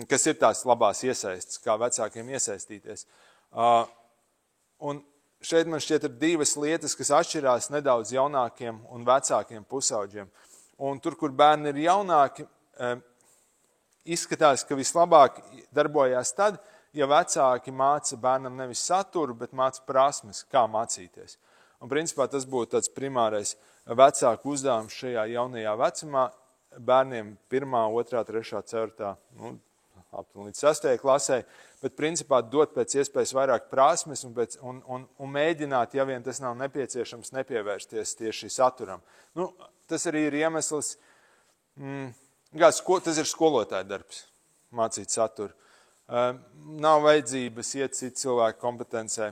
Speaker 3: kas ir tās labās iesaistes, kā vecākiem iesaistīties. Un šeit man šķiet ir divas lietas, kas atšķirās nedaudz jaunākiem un vecākiem pusauģiem. Un tur, kur bērni ir jaunāki, izskatās, ka vislabāk darbojās tad, ja vecāki māca bērnam nevis saturu, bet māca prasmes, kā mācīties. Un principā tas būtu tāds primārais vecāku uzdevums šajā jaunajā vecumā, bērniem 1., 2., 3., 4., līdz 6. klasē, bet principā dot pēc iespējas vairāk prasmes un mēģināt, ja vien tas nav nepieciešams, nepievērsties tieši saturam. Tas arī ir iemesls, tas ir skolotāja darbs, mācīt saturu. Nav vajadzības iet citu cilvēku kompetencē,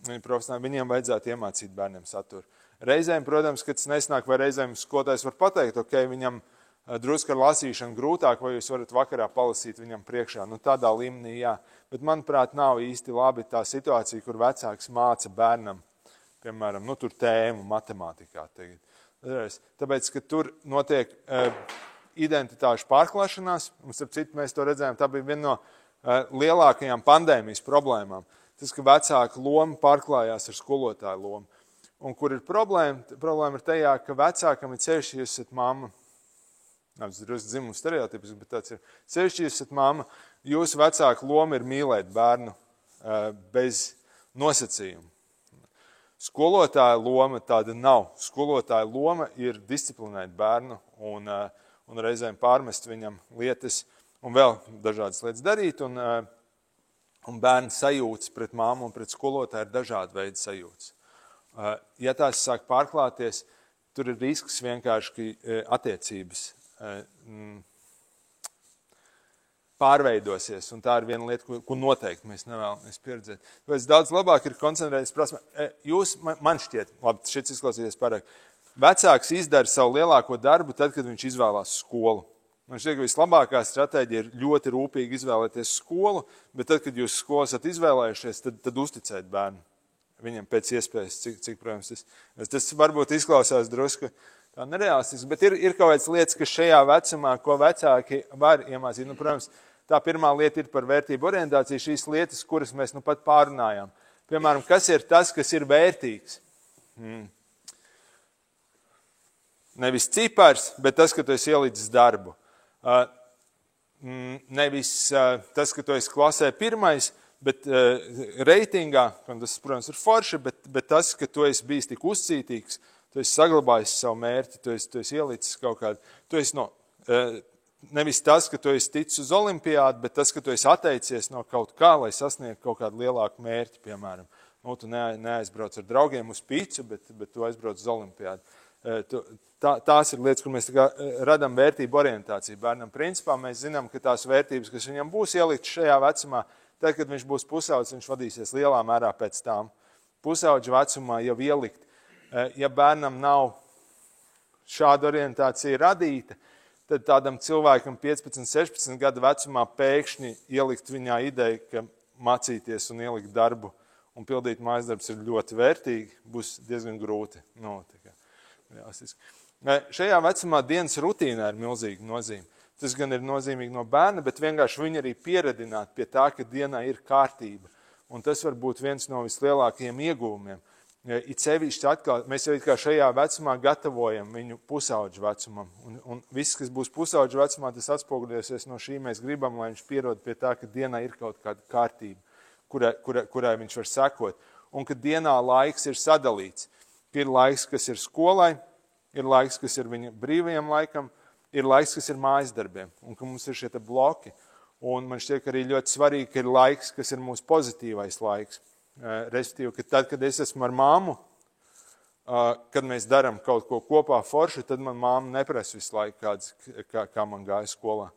Speaker 3: viņiem vajadzētu iemācīt bērniem saturu. Reizēm, protams, kad tas nesnāk, vai reizēm skolotājs var pateikt, ok, viņam drusku ar lasīšanu grūtāk, vai jūs varat vakarā palasīt viņam priekšā. Tādā līmenī, jā. Bet, manuprāt, nav īsti labi tā situācija, kur vecāks māca bērnam, piemēram, tur tēmu matemātikā. Tāpēc, ka tur notiek identitāšu pārklāšanās, un starp citu mēs to redzējām, tā bija viena no lielākajām pandēmijas problēmām. Tas, ka vecāka loma pārklājās ar skolotāju lomu. Un kur ir problēma? Problēma ir tajā, ka vecākam ir ceļš, ja esat mamma. Tas ir dzimums stereotips, bet tāds ir. Ceļš, ja esat mamma, jūsu vecāka loma ir mīlēt bērnu bez nosacījumu. Skolotāja loma tāda nav. Skolotāja loma ir disciplinēt bērnu un reizēm pārmest viņam lietas un vēl dažādas lietas darīt. Un bērnu sajūtas pret mammu un pret skolotāju ir dažādi veidi sajūtas. Ja tās sāk pārklāties, tur ir risks vienkārši attiecības pārveidosies, un tā ir viena lieta, ko noteikti mēs nevēlamies pieredzēt. Tāpēc daudz labāk ir koncentrēties prasmē. Jūs, man šķiet, labi, šis izklausīties pārāk, vecāks izdara savu lielāko darbu tad, kad viņš izvēlās skolu. Man šķiet, ka vislabākā stratēģija ir ļoti rūpīgi izvēlēties skolu, bet tad, kad jūs skolu esat izvēlējušies, tad uzticēt bērnu. Viņam pēc iespējas, cik protams, tas varbūt izklausās drusku tā nereālistiski, bet ir kaut kādas lietas, kas šajā vecumā, ko vecāki var iemācīt. Protams, tā pirmā lieta ir par vērtību orientāciju, šīs lietas, kuras mēs pat pārunājām. Piemēram, kas ir tas, kas ir vērtīgs? Nevis cipars, bet tas, ka tu esi ielicis darbu. Nevis tas, ka tu esi klasē pirmais, bet reitingā, un tas, protams, ir forši, bet tas, ka tu esi bijis tik uzcītīgs, tu esi saglabājis savu mērķi, tu esi ielicis kaut kādu, tu esi nevis tas, ka tu esi ticis uz olimpiādu, bet tas, ka tu esi atteicies no kaut kā, lai sasniegtu kaut kādu lielāku mērķi, piemēram. Tu neaizbrauc ar draugiem uz picu, bet tu aizbrauc uz olimpiādu. Tās ir lietas, kur mēs radam vērtību orientāciju bērnam. Principā mēs zinām, ka tās vērtības, kas viņam būs ieliktas šajā vecumā, tad, kad viņš būs pusaudzis, viņš vadīsies lielā mērā pēc tām. Pusaudža vecumā jau ielikt. Ja bērnam nav šāda orientācija radīta, tad tādam cilvēkam 15, 16 gadu vecumā pēkšņi ielikt viņā ideju, ka mācīties un ielikt darbu un pildīt mājas darbus ir ļoti vērtīgi, būs diezgan grūti. Šajā vecumā dienas rutīnā ir milzīga nozīme. Tas gan ir nozīmīgi no bērna, bet vienkārši viņi arī pieredināt pie tā, ka dienā ir kārtība. Un tas var būt viens no vislielākajiem ieguvumiem. It sevišķi atkal, mēs jau kā šajā vecumā gatavojam viņu pusauģu vecumam. Un viss, kas būs pusauģu vecumā, tas atspoguļosies no šī. Mēs gribam, lai viņš pierod pie tā, ka dienā ir kaut kāda kārtība, kurai viņš var sekot. Un ka dienā laiks ir sadalīts. Ir laiks, kas ir skolai, ir laiks, kas ir viņa brīvajam laikam, ir laiks, kas ir mājas darbiem. Un ka mums ir šie bloki. Un man šķiet arī ļoti svarīgi, ka ir laiks, kas ir mūsu pozitīvais laiks. Respektīvi, ka tad, kad es esmu ar māmu, kad mēs darām kaut ko kopā forši, tad man māma neprasa visu laiku, kā man gāja skolā.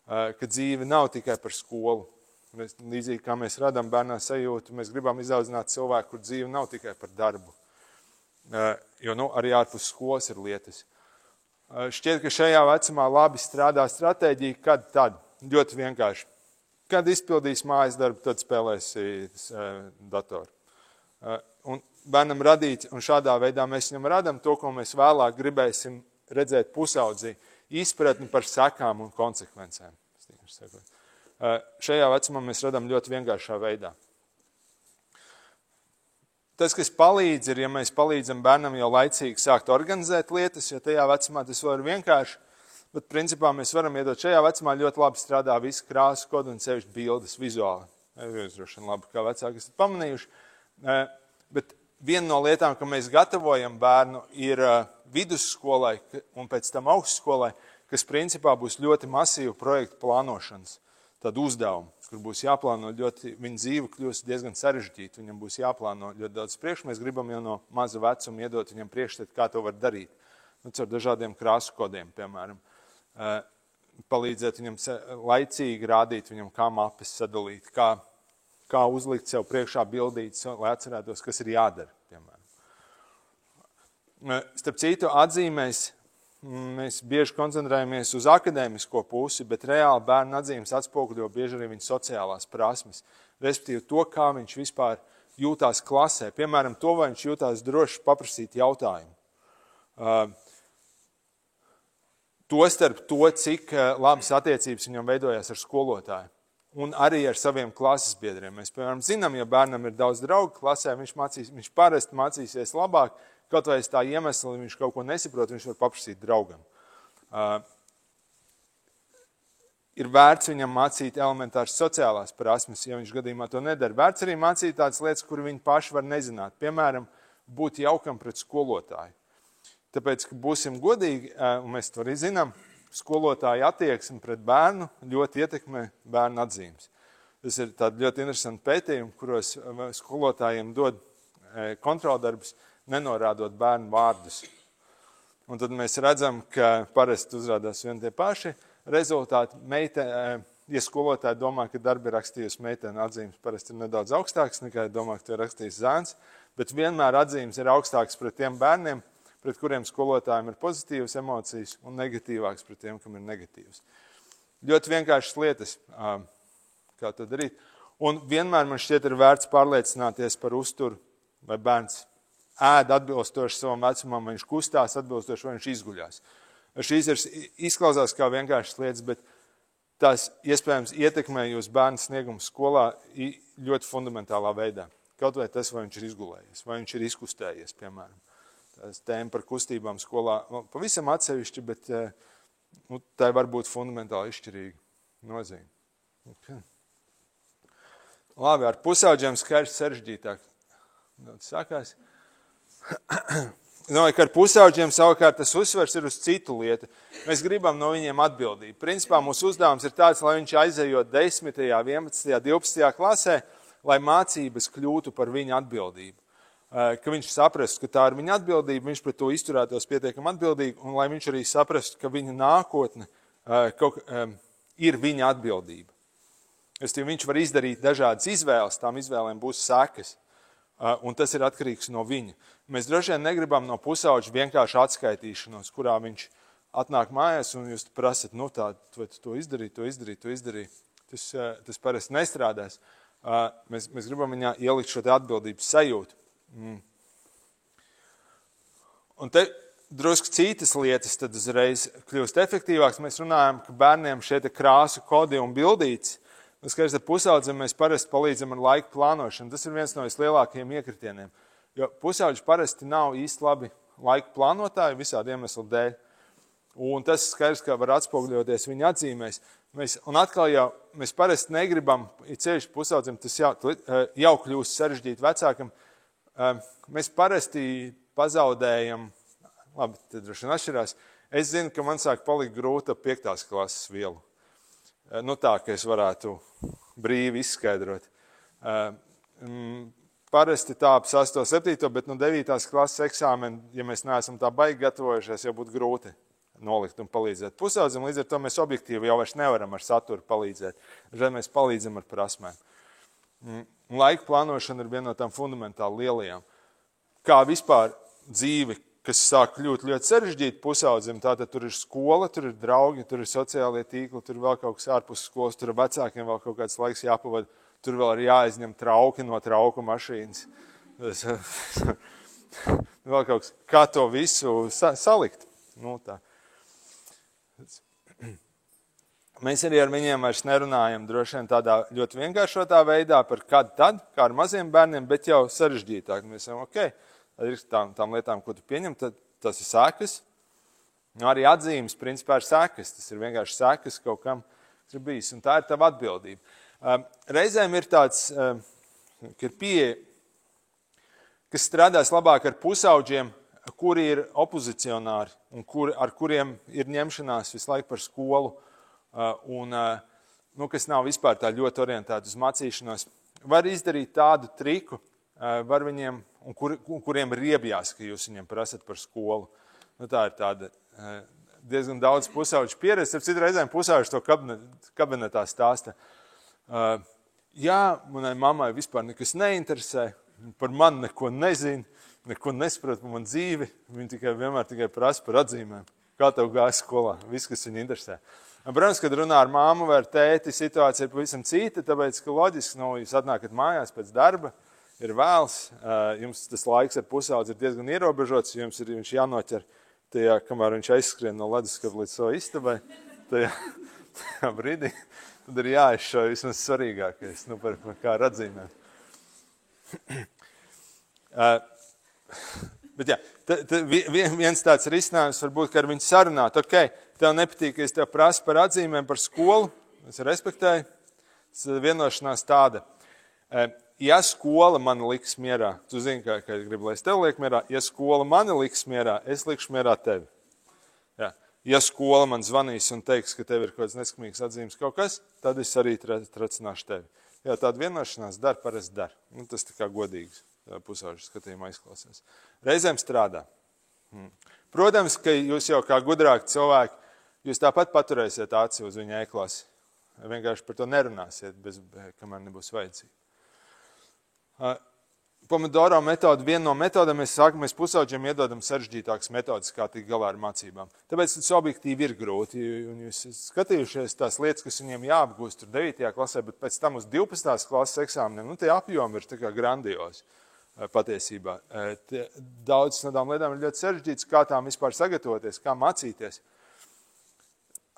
Speaker 3: Ka dzīve nav tikai par skolu. Līdzīgi kā mēs radām bērnā sajūtu, mēs gribam izaudzināt cilvēku, kur dzīve nav tikai par darbu. Jo arī ārpus skolas ir lietas. Šķiet, ka šajā vecumā labi strādā stratēģija, kad tad? Ļoti vienkārši. Kad izpildīs mājas darbu, tad spēlēsi datoru. Un bērnam radīt, un šādā veidā mēs viņam radam to, ko mēs vēlāk gribēsim redzēt pusaudzī, izpratni par sekām un konsekvencēm. Šajā vecumā mēs radam ļoti vienkāršā veidā. Tas, kas palīdz, ir, ja mēs palīdzam bērnam jau laicīgi sākt organizēt lietas, jo tajā vecumā tas var vienkārši. Bet principā mēs varam iedot šajā vecumā ļoti labi strādā visi krāsu kodi un sevišķi bildes vizuāli. Droši vien labi, kā vecāki esat pamanījuši. Bet viena no lietām, ka mēs gatavojam bērnu, ir vidusskolai un pēc tam augstskolai, kas principā būs ļoti masīva projektu plānošanas. Tad uzdevumi, kur būs jāplāno ļoti, viņa dzīve kļūs diezgan sarežģīta, viņam būs jāplāno ļoti daudz priekš. Mēs gribam jau no maza vecuma iedot viņam priekšstat, kā to var darīt. Ar dažādiem krāsu kodiem, piemēram. Palīdzēt viņam laicīgi rādīt viņam, kā mapes sadalīt, kā uzlikt sev priekšā bildītes, lai atcerētos, kas ir jādara. Piemēram. Starp citu, atzīmēs mēs bieži koncentrējamies uz akadēmisko pusi, bet reāli bērnu atzīmes atspoguļo bieži arī viņa sociālās prasmes. Respektīvi to, kā viņš vispār jūtās klasē. Piemēram, to, vai viņš jūtās droši paprasīt jautājumu. Tostarp to, cik labas attiecības viņam veidojās ar skolotāju un arī ar saviem klases biedriem. Mēs, piemēram, zinām, ja bērnam ir daudz draugu klasē, viņš parasti mācīsies labāk, kaut vai es tā iemesli, viņš kaut ko nesaprot, viņš var paprasīt draugam. Ir vērts viņam mācīt elementāras sociālās prasmes, ja viņš gadījumā to nedara. Vērts arī mācīt tādas lietas, kur viņi paši var nezināt. Piemēram, būt jaukam pret skolotāju. Tāpēc, ka būsim godīgi, un mēs to arī zinām, skolotāja attieksme pret bērnu ļoti ietekmē bērnu atzīmes. Tas ir tādi ļoti interesanti pētījumi, kuros skolotājiem dod kontroldarbus, nenorādot bērnu vārdus. Un tad mēs redzam, ka parasti uzrādās vien tie paši rezultāti. Ja skolotāji domā, ka darbi rakstījusi meitene, atzīmes parasti ir nedaudz augstāks nekā domā, ka to ir rakstījis zēns, bet vienmēr atzīmes ir augstāks pret tiem bērniem, pret kuriem skolotājiem ir pozitīvas emocijas un negatīvāks pret tiem, kam ir negatīvas. Ļoti vienkāršas lietas, kā to darīt. Un vienmēr man šķiet ir vērts pārliecināties par uzturu, vai bērns ēd atbilstoši savam vecumam, vai viņš kustās atbilstoši, vai viņš izguļās. Šīs izklausās kā vienkāršas lietas, bet tās iespējams ietekmē jūs bērnu sniegumu skolā ļoti fundamentālā veidā. kaut vai tas, vai viņš ir izgulējies, vai viņš ir izkustējies, piemēram. Tas tēma par kustībām skolā pavisam atsevišķi, bet tā var būt fundamentāli izšķirīga nozīme. Okay. Labi, ar pusauģiem skaidrs sarežģītāk. Sākās. Domāju, ka ar pusauģiem savukārt tas uzsvers ir uz citu lietu. Mēs gribam no viņiem atbildību. Principā mūsu uzdevums ir tāds, lai viņš aizejot 10., 11., 12. klasē, lai mācības kļūtu par viņa atbildību. Ka viņš saprastu, ka tā ir viņa atbildība, viņš pret to izturētos pietiekami atbildīgi, un lai viņš arī saprastu, ka viņa nākotne ir viņa atbildība. Viņš var izdarīt dažādas izvēles, tām izvēlēm būs sekas. Un tas ir atkarīgs no viņa. Mēs droši vien negribam no pusauģa vienkārši atskaitīšanos, kurā viņš atnāk mājās un jūs prasat, vai tu to izdarīji. Tas parasti nestrādās. Mēs gribam viņā ielikt šo atbildības sajūtu. Un te drusku citas lietas tad uzreiz kļūst efektīvāks. Mēs runājam, ka bērniem šie krāsu kodi un bildītes. Skaidrs, ar pusaudzim mēs parasti palīdzam ar laiku plānošanu. Tas ir viens no vislielākajiem iekritieniem. Jo pusauģi parasti nav īsti labi laiku plānotāji visādi iemeslu dēļ. Un tas skaidrs, ka var atspoguļoties viņa atzīmēs. Un atkal jau mēs parasti negribam, ceļš pusaudzim tas jau kļūst sarežģīt vecākam. Mēs parasti pazaudējam, labi, tad droši vien atšķirās. Es zinu, ka man sāk palikt grūti ap 5. klases vielu. Tā, ka es varētu brīvi izskaidrot. Parasti tā ap 6. 7. bet 9. klases eksāmeni, ja mēs neesam tā baigi gatavojušies, jau būtu grūti nolikt un palīdzēt pusaudzim. Līdz ar to mēs objektīvi jau vairs nevaram ar saturu palīdzēt. Žēl mēs palīdzam ar prasmēm. Laika plānošana ir viena no tām fundamentāli lielajām. Kā vispār dzīve, kas sāk kļūt ļoti sarežģīti pusaudzim, tātad tur ir skola, tur ir draugi, tur ir sociālie tīkli, tur ir vēl kaut kas ārpus skolas, tur ir vecākiem vēl kaut kāds laiks jāpavada, tur vēl ir jāizņem trauki no trauku mašīnas. Vēl kaut kas, kā to visu salikt. Tā. Mēs arī ar viņiem vairs nerunājam droši vien tādā ļoti vienkāršotā veidā par kad tad, kā ar maziem bērniem, bet jau sarežģītāk. Mēs esam, tad ir tām lietām, ko tu pieņem, tad tas ir sekas. Arī atzīmes, principā, ir sekas. Tas ir vienkārši sekas kaut kam, kas ir bijis. Un tā ir tava atbildība. Reizēm ir tāds, ka ir pieeja, kas strādās labāk ar pusauģiem, kuri ir opozicionāri un ar kuriem ir ņemšanās visu laiku par skolu. Kas nav vispār tā ļoti orientēta uz mācīšanos. Var izdarīt tādu triku, var viņiem, un kuriem ir riebjās, ka jūs viņiem prasat par skolu. Tā ir tāda diezgan daudz pusauģu pieredze. Ar citu reizēm pusauģi to kabinetā stāsta. Jā, manai mammai vispār nekas neinteresē, par mani neko nezina, neko nesaprot par manu dzīvi. Viņi vienmēr tikai prasa par atzīmēm. Kā tev gāja skolā? Viss, kas viņu interesē. Protams, kad runā ar māmu vai ar tēti, situācija ir pavisam cita, tāpēc, ka loģiski, jūs atnākat mājās pēc darba, ir vēls, jums tas laiks ar pusaudzi ir diezgan ierobežots, jums ir viņš jānoķer tajā, kamēr viņš aizskrien no leduskapa līdz savu istabai, tajā brīdī, tad ir jāizšauj vismaz svarīgākais, par kā ar atzīmēm. Bet jā, viens tāds risinājums var būt, ka ar viņu sarunāt, tev nepatīk, ka es tev prasu par atzīmēm par skolu, es respektēju, vienošanās tāda. Ja skola mani liks mierā, tu zini, ka gribu, lai es tev liek mierā, ja skola mani liks mierā, es likšu mierā tevi. Jā. Ja skola man zvanīs un teiks, ka tev ir kaut kāds neskamīgs atzīmes kaut kas, tad es arī tracināšu tevi. Jā, tāda vienošanās dar, parasti dar. Tas tā kā godīgs pusauģu skatījumā izklausās. Reizēm strādā. Protams, ka jūs jau kā gudrāki cilvēki, jūs tāpat paturēsiet aci uz viņa e-klasi. Vienkārši par to nerunāsiet, kamēr nebūs vajadzīgi. Pomodoro metoda, viena no metodām, mēs pusauģiem iedodam sarežģītākas metodas, kā tikt galā ar mācībām. Tāpēc tas objektīvi ir grūti, un jūs skatījušies tās lietas, kas viņiem jāapgūst tur 9. klasē, bet pēc tam uz 12. klases eksāmeniem, tie apjomi ir tā kā grandiozi patiesībā. Daudzas no tām lietām ir ļoti sarežģītas, kā tām vispār sagatavoties, kā mācīties.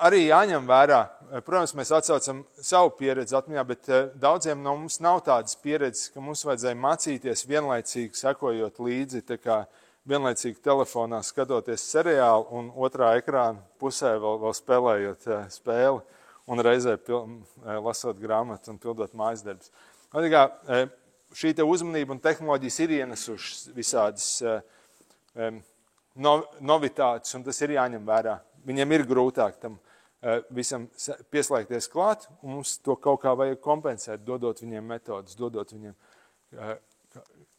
Speaker 3: arī jāņem vērā. Protams, mēs atsaucam savu pieredzi atmiņā, bet daudziem no mums nav tādas pieredzes, ka mums vajadzēja mācīties vienlaicīgi sekojot līdzi, tā kā vienlaicīgi telefonā skatoties seriālu un otrā ekrāna pusē vēl spēlējot spēli un reizē lasot grāmatu un pildot mājas darbus. Šī te uzmanība un tehnoloģijas ir ienesušas visādas novitātes, un tas ir jāņem vērā. Viņiem ir grūtāk tam visam pieslēgties klāt, un mums to kaut kā vajag kompensēt, dodot viņiem metodus, dodot viņiem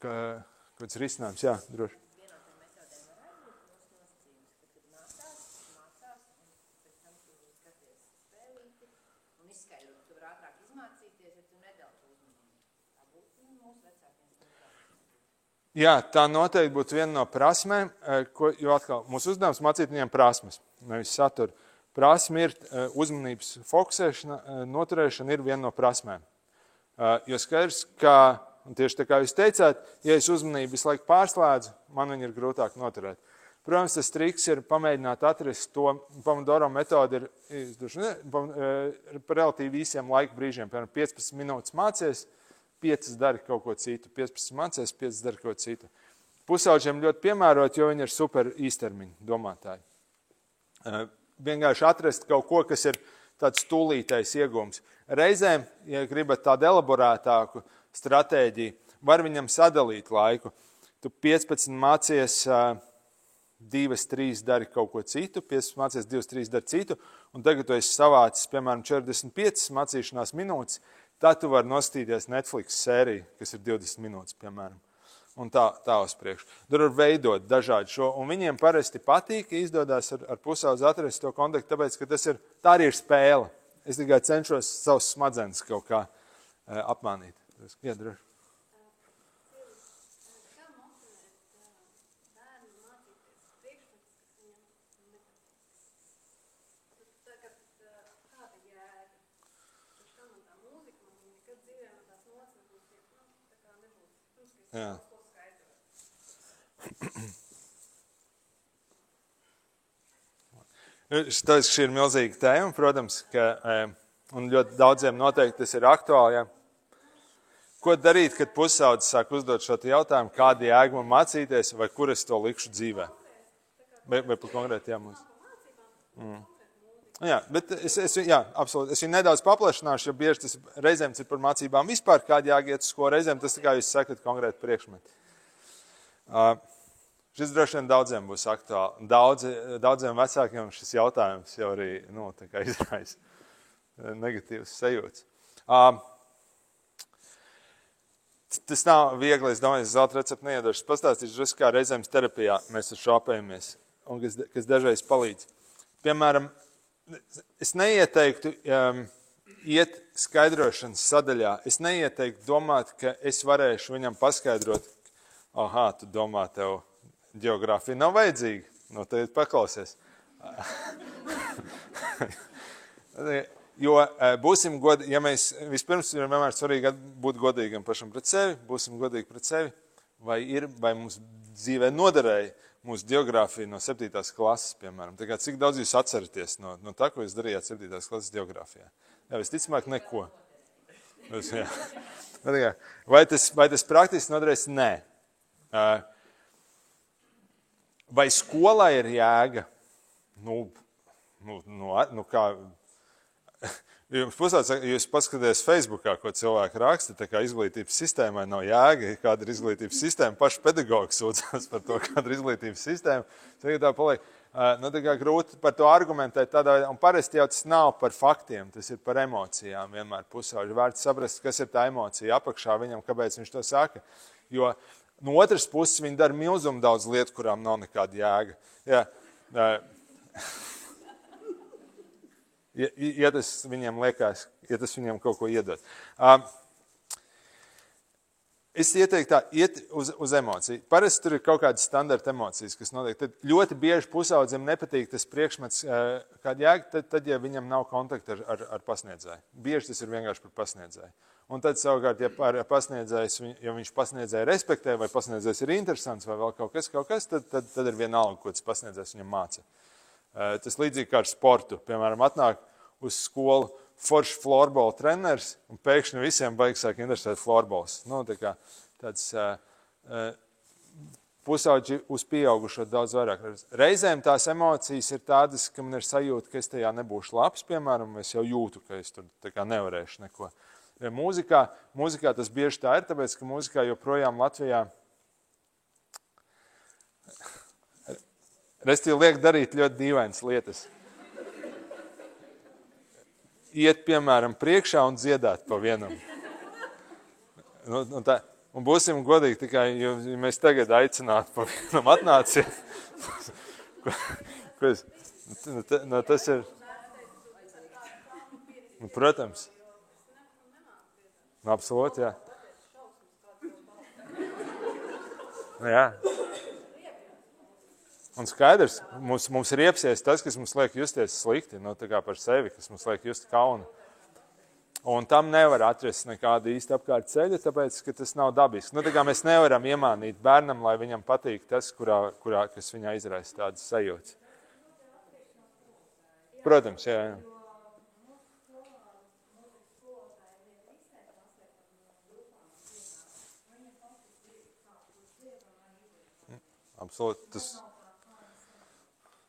Speaker 3: kāds risinājums. Jā, droši. Jā, tā noteikti būtu viena no prasmēm, jo atkal mūsu uzdevums mācīt viņiem prasmes, nevis saturu. Prasme ir uzmanības fokusēšana, noturēšana ir viena no prasmēm. Jo skaidrs, ka, un tieši tā kā jūs teicāt, ja es uzmanību visu laiku pārslēdzu, man viņu ir grūtāk noturēt. Protams, tas triks ir pamēģināt atrast to, Pomodoro metodi ir par relatīvi īsiem laika brīžiem, piemēram, 15 minūtes mācies, 5 dari kaut ko citu, 15 mācies, 5 dari kaut ko citu. Pusauģiem ļoti piemērot, jo viņi ir super īstermiņu domātāji. Vienkārši atrast kaut ko, kas ir tāds tūlītais iegūms. Reizēm, ja gribat tādu elaborētāku stratēģiju, var viņam sadalīt laiku. Tu 15 mācies, 2-3 dari kaut ko citu, 15 mācies, 2-3 dari citu, un tagad tu esi savācis, piemēram, 45 mācīšanās minūtes, tad tu vari nostīties Netflix sēriju, kas ir 20 minūtes, piemēram. Un tā uz priekšu. Tur var veidot dažādi šo, un viņiem parasti patīk, ka izdodas ar pusaudzi atrast to kontaktu, tāpēc, ka tā arī ir spēle. Es tikai cenšos savus smadzenes kaut kā apmānīt. Jā, droši. Jā. Šī ir milzīga tēma, protams, un ļoti daudziem noteikti tas ir aktuāli. Jā. Ko darīt, kad pusaudzis sāk uzdot šo jautājumu, kāda jēga man mācīties, vai kur es to likšu dzīvē? Vai par konkrēti jāmūs? Jā, bet absolūti. Es viņu nedaudz paplašināšu, jo bieži tas reizēm ir par mācībām vispār, kāda jāiet uz skolu, reizēm tas tikai jūs sakat konkrēti priekšmeti. Šis droši vien daudziem būs aktuāli. Daudziem vecākiem šis jautājums jau arī izraisa negatīvas sajūtas. Tas nav viegli, es domāju, es zelta recepti neiedošu. Pastāstīšu, kā reizēm terapijā mēs ar šāpējamies, un kas dažreiz palīdz. Piemēram, es neieteiktu iet skaidrošanas sadaļā. Es neieteiktu domāt, ka es varēšu viņam paskaidrot, tu domā, tev geogrāfija nav vajadzīga. No tagad paklausies. Jo būsim godīgi, ja mēs vispirms ir vienmēr svarīgi būt godīgam pašam pret sevi, būsim godīgi pret sevi, vai mums dzīvē noderēja mūsu geogrāfija no 7. klases, piemēram. Tā kā, cik daudz jūs atceraties no tā, ko jūs darījāt 7. klases geogrāfijā? Jā, visticamāk, neko. Vai tas praktiski noderēs? Nē. Vai skolā ir jēga? Kā... Jūs paskaties Facebookā, ko cilvēki raksta, tā kā izglītības sistēmai nav jēga, kāda ir izglītības sistēma, paši pedagogi sūdzās par to, kāda ir izglītības sistēma. Tagad tā paliek, tā kā grūti par to argumentēt tādā veidā, un parasti jau tas nav par faktiem, tas ir par emocijām vienmēr pusauģi. Vērts saprast, kas ir tā emocija apakšā viņam, kāpēc viņš to saka. Jo no otras puses viņi dara milzumu daudz lietu, kurām nav nekāda jēga. Jā. Ja tas viņiem liekas, ja tas viņiem kaut ko iedod. Es ieteiktu tā, iet uz emociju. Parasti tur ir kaut kādas standarta emocijas, kas notiek. Tad ļoti bieži pusaudzim nepatīk tas priekšmets, kāda jēga, tad ja viņam nav kontakta ar pasniedzēju. Bieži tas ir vienkārši par pasniedzēju. Un tad savukārt, ja pasniedzējs, ja viņš pasniedzēju respektē, vai pasniedzējs ir interesants, vai vēl kaut kas, tad ir vienalga, ko tas pasniedzējs viņam māca. Tas līdzīgi kā ar sportu. Piemēram, atnāk uz skolu foršs florbola treneris, un pēkšņi visiem baigs sāk interesēt florbols. Nu, tāds pusauģi uz pieaugušo daudz vairāk. Reizēm tās emocijas ir tādas, ka man ir sajūta, ka es tajā nebūšu labs, piemēram, es jau jūtu, ka es tur nevarēšu neko. Mūzikā tas bieži tā ir, tāpēc, ka mūzikā joprojām Latvijā restīvi liek darīt ļoti dīvainas lietas. Iet, piemēram, priekšā un dziedāt pa vienam. Un būsim godīgi tikai, ja mēs tagad aicinātu pa vienam atnāciet. Tas ir... Protams. Absolūti, jā. Jā. Un skaidrs, mums ir iepsies tas, kas mums liek justies slikti, tā kā par sevi, kas mums liek just kaunu. Un tam nevar atrast nekādu īsti apkārt ceļu, tāpēc, ka tas nav dabiski. Tā kā mēs nevaram iemānīt bērnam, lai viņam patīk tas, kas viņā izraisa tādas sajūtas. Protams, jā. Absolūti.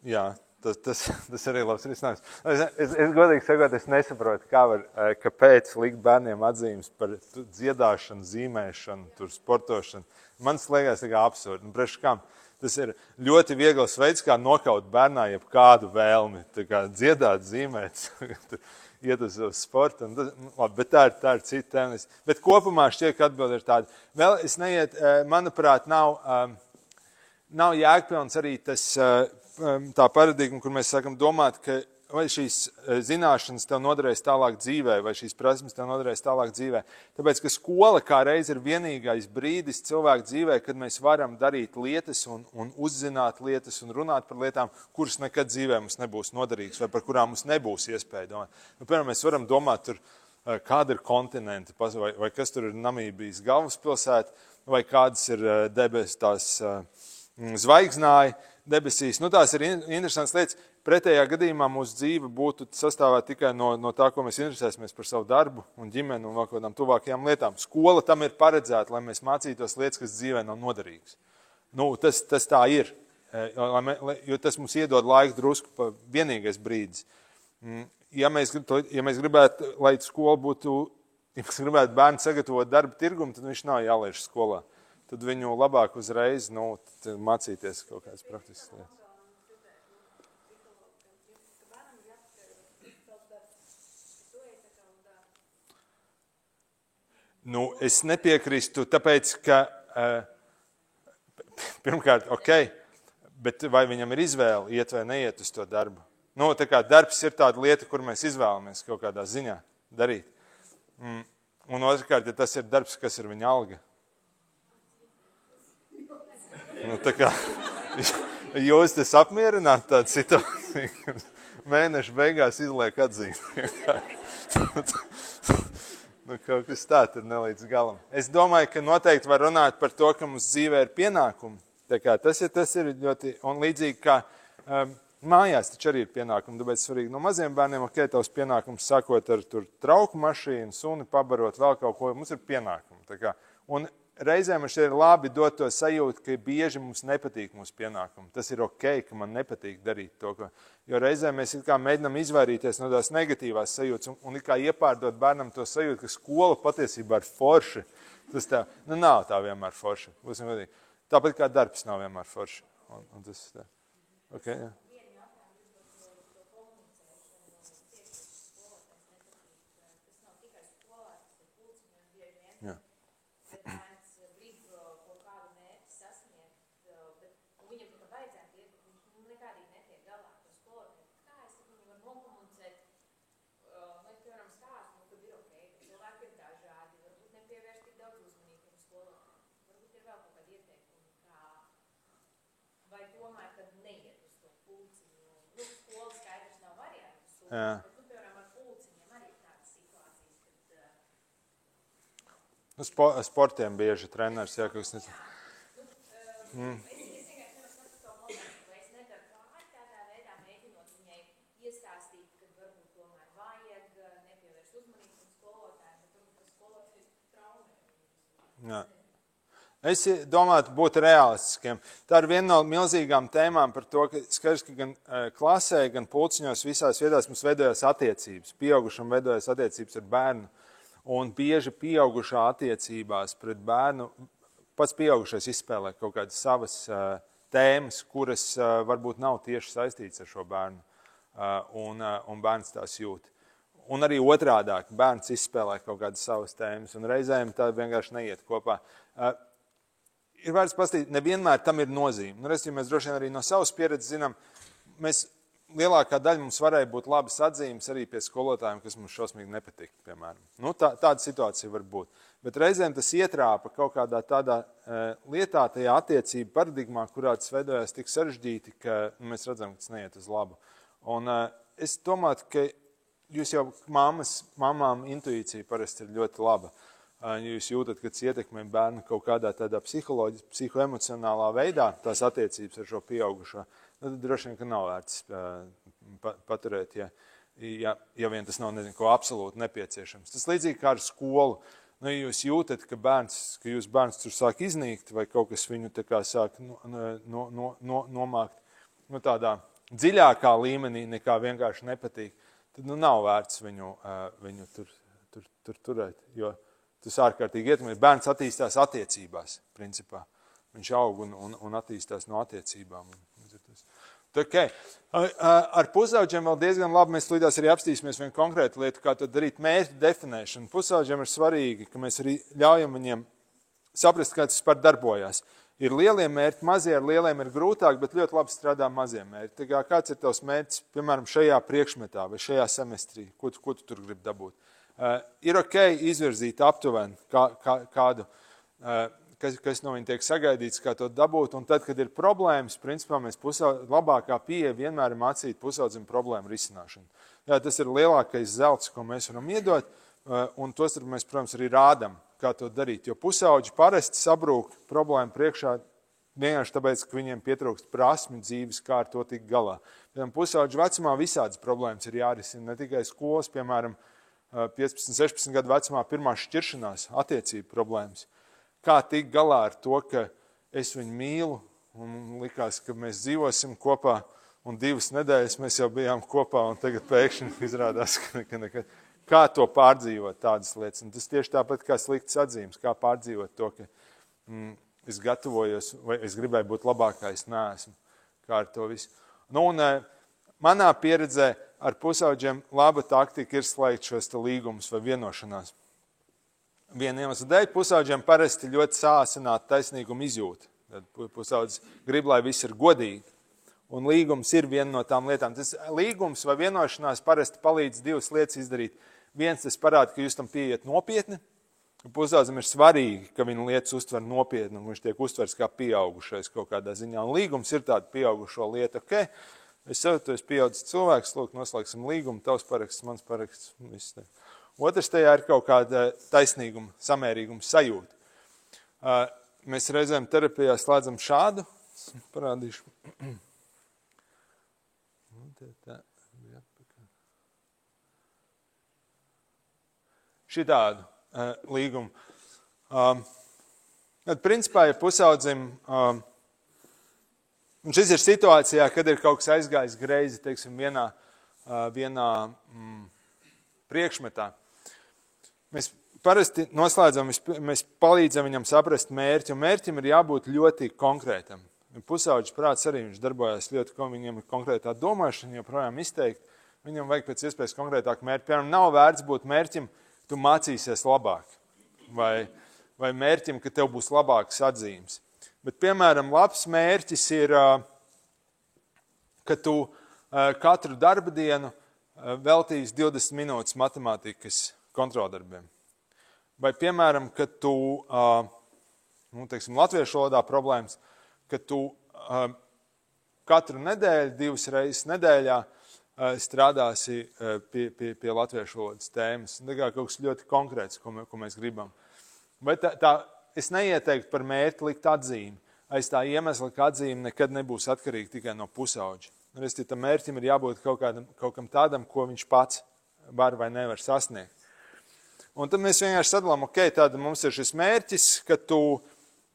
Speaker 3: Jā, tas arī labs risinājums. Es godīgi sakot, es nesaprotu, kāpēc likt bērniem atzīmes par dziedāšanu, zīmēšanu, sportošanu. Man liekas tā kā absurdi. Priekš kam? Tas ir ļoti viegls veids, kā nokaut bērnā jebkādu vēlmi. Tā kā dziedāt, zīmēt, iet uz sportu. Bet tā ir cita tēma. Bet kopumā šķiet, ka atbilde ir tāda. Vēl es manuprāt, nav jēgpilns arī tā paradigma, kur mēs sākam domāt, ka vai šīs zināšanas tev noderēs tālāk dzīvē, vai šīs prasmes tev noderēs tālāk dzīvē. Tāpēc, ka skola kā reiz ir vienīgais brīdis cilvēku dzīvē, kad mēs varam darīt lietas un uzzināt lietas un runāt par lietām, kuras nekad dzīvē mums nebūs noderīgas vai par kurām mums nebūs iespēja domāt. Piemēram, mēs varam domāt, kāda ir kontinenti, vai kas tur ir Namībijas galvaspilsēta, vai kādas ir debesis tās zvaigznāji debesīs. Tās ir interesantas lietas. Pretējā gadījumā mūsu dzīve būtu sastāvēt tikai no tā, ko mēs interesēsimies par savu darbu un ģimeni un vēl kādām tuvākajām lietām. Skola tam ir paredzēta, lai mēs mācītos lietas, kas dzīvē nav noderīgas. Tas tā ir, jo tas mums iedod laiku drusku pa vienīgais brīdis. Ja mēs gribētu, lai skola būtu, ja mēs gribētu bērnu sagatavot darba tirgumu, tad viņš nav jālaiž skolā. Tad viņu labāk uzreiz mācīties kaut kādas praktiskas lietas. Es nepiekrīstu, tāpēc, ka pirmkārt, bet vai viņam ir izvēle iet vai neiet uz to darbu? Tā kā darbs ir tāda lieta, kur mēs izvēlamies kaut kādā ziņā darīt. Un otrkārt, ja tas ir darbs, kas ir viņa alga. Tā kā jūs tas apmierināt tādu situāciju, mēneša beigās izliek atzīmi. Kaut kas tā tur nelīdz galam. Es domāju, ka noteikti var runāt par to, ka mums dzīvē ir pienākumi. Tā kā tas ir ļoti, un līdzīgi kā mājās taču arī ir pienākumi, tāpēc svarīgi no maziem bērniem, tavs pienākums sākot ar tur trauku mašīnu, suni pabarot, vēl kaut ko, mums ir pienākumi. Tā kā, un reizēm man šeit ir labi dot to sajūtu, ka bieži mums nepatīk mūsu pienākumi. Tas ir ka man nepatīk darīt to, jo reizēm mēs mēģinām izvairīties no tās negatīvās sajūtas un iepārdot bērnam to sajūtu, ka skola patiesībā ir forša. Tas tā, nav tā vienmēr forša. Tāpat kā darbs nav vienmēr forša. Un tas tā. Jā. Jā. Sportiem bieži treneris, jā, kaut kas nezinu. Es vienkārši nevaru saprast to momentu, vai es nedaru klāt tādā veidā, mēģinot Jā. Es domātu būt realistiskiem. Tā ir viena no milzīgām tēmām par to, ka skaidrs, ka gan klasē, gan pulciņos visās vietās mums veidojas attiecības. Pieaugušam veidojas attiecības ar bērnu. Un bieži pieaugušā attiecībās pret bērnu pats pieaugušais izspēlē kaut kādas savas tēmas, kuras varbūt nav tieši saistītas ar šo bērnu. Un bērns tās jūt. Un arī otrādāk, bērns izspēlē kaut kādas savas tēmas. Un reizēm tā vienkārši neiet kopā. Ir vērts pastīt, nevienmēr tam ir nozīme. Mēs droši vien arī no savas pieredzes zinām, lielākā daļa mums varēja būt labas atzīmes arī pie skolotājiem, kas mums šausmīgi nepatika, piemēram. Tāda situācija var būt. Bet reizēm tas ietrāpa kaut kādā tādā lietā, tajā attiecību paradigmā, kurā tas veidojās tik sarežģīti, ka mēs redzam, ka tas neiet uz labu. Un es domātu, ka jūs jau mamām intuīcija parasti ir ļoti laba. Ja jūs jūtat, ka tas ietekmē bērnu kaut kādā tādā psihoemocionālā veidā, tās attiecības ar šo pieaugušo, tad droši vien, ka nav vērts paturēt, ja vien tas nav ko absolūti nepieciešams. Tas līdzīgi kā ar skolu. Ja jūs jūtat, ka jūs bērns tur sāk iznīkt vai kaut kas viņu tā kā sāk nomākt tādā dziļākā līmenī nekā vienkārši nepatīk, tad nav vērts viņu tur turēt, jo tas ārkārtīgi ietekmē. Bērns attīstās attiecībās, principā. Viņš aug un attīstās no attiecībām. Okay. Ar pusauģiem vēl diezgan labi. Mēs līdās arī apstīsimies vienu konkrētu lietu, kā to darīt mērķu definēšanu. Pusauģiem ir svarīgi, ka mēs arī ļaujam viņiem saprast, kā tas vispār darbojās. Ir lielie mērķi, mazie ar lieliem ir grūtāk, bet ļoti labi strādā mazie mērķi. Kāds ir tavs mērķis, piemēram, šajā priekšmetā vai šajā semestrī? Ko tu tur gribi dabūt? Ir ok izvirzīt aptuveni kādu, kas no viņa tiek sagaidīts, kā to dabūt, un tad, kad ir problēmas, principā mēs labākā pieeja vienmēr ir mācīt pusaudzim problēmu risināšanu. Jā, tas ir lielākais zelts, ko mēs varam iedot, un tos mēs, protams, arī rādam, kā to darīt, jo pusauģi parasti sabrūk problēmu priekšā vienkārši tāpēc, ka viņiem pietrūkst prasmi dzīves, kā ar to tikt galā. Pusauģi vecumā visādas problēmas ir jārisina, ne tikai skolas, piemēram, 15, 16 gadu vecumā pirmās šķiršanās, attiecību problēmas. Kā tikt galā ar to, ka es viņu mīlu un likās, ka mēs dzīvosim kopā un 2 nedēļas mēs jau bijām kopā un tagad pēkšņi izrādās, ka nekad. Kā to pārdzīvot tādas lietas? Un tas tieši tāpat kā sliktas atzīmes, kā pārdzīvot to, ka es gatavojos vai es gribēju būt labākais, neesmu. Kā ar to visu. Manā pieredzē ar pusauģiem laba taktika ir slēgt šos līgumus vai vienošanās. Viena iemesla dēļ pusauģiem parasti ļoti sāsināt taisnīgumu izjūta. Pusaudzis grib, lai viss ir godīgi. Un līgums ir viena no tām lietām. Tas līgums vai vienošanās parasti palīdz 2 lietas izdarīt. Viens, tas parāda, ka jūs tam pieiet nopietni. Pusaudzim ir svarīgi, ka viņa lietas uztver nopietni, un viņš tiek uztvers kā pieaugušais kaut kādā ziņā. Un līgums ir tāda pieaugušo lieta, ok? Es savu, tu esi pieaudzis cilvēks, lūk, noslēgsim līgumu, tavs paraksts, mans paraksts, viss. Otrs tajā ir kaut kāda taisnīguma, samērīguma sajūta. Mēs reizēm terapijā slēdzam šādu, parādīšu. Šitādu līgumu. Principā, ja pusaudzim, un šis ir situācijā, kad ir kaut kas aizgājis greizi, teiksim, vienā priekšmetā. Mēs parasti noslēdzam, mēs palīdzam viņam saprast mērķi, un mērķim ir jābūt ļoti konkrētam. Pusauģis prāts arī viņš darbojas ļoti, viņam ir konkrētā domāšana, joprojām izteikt. Viņam vajag pēc iespējas konkrētāk mērķi. Piemēram, nav vērts būt mērķim, tu mācīsies labāk, vai mērķim, ka tev būs labākas atzīmes. Bet, piemēram, labs mērķis ir, ka tu katru darba dienu veltīsi 20 minūtes matemātikas kontroldarbiem. Vai, piemēram, ka tu, teiksim, latviešu valodā problēmas, ka tu katru nedēļu, 2 reizes nedēļā strādāsi pie latviešu valodas tēmas. Tā kā kaut kas ļoti konkrēts, ko mēs gribam. Bet es neieteiktu par mērķi likt atzīmi. Aiz tā iemesla, ka atzīme nekad nebūs atkarīga tikai no pusauģa. Tam mērķim ir jābūt kaut kam tādam, ko viņš pats var vai nevar sasniegt. Un tad mēs vienkārši sadalām, ok, tāda mums ir šis mērķis, ka tu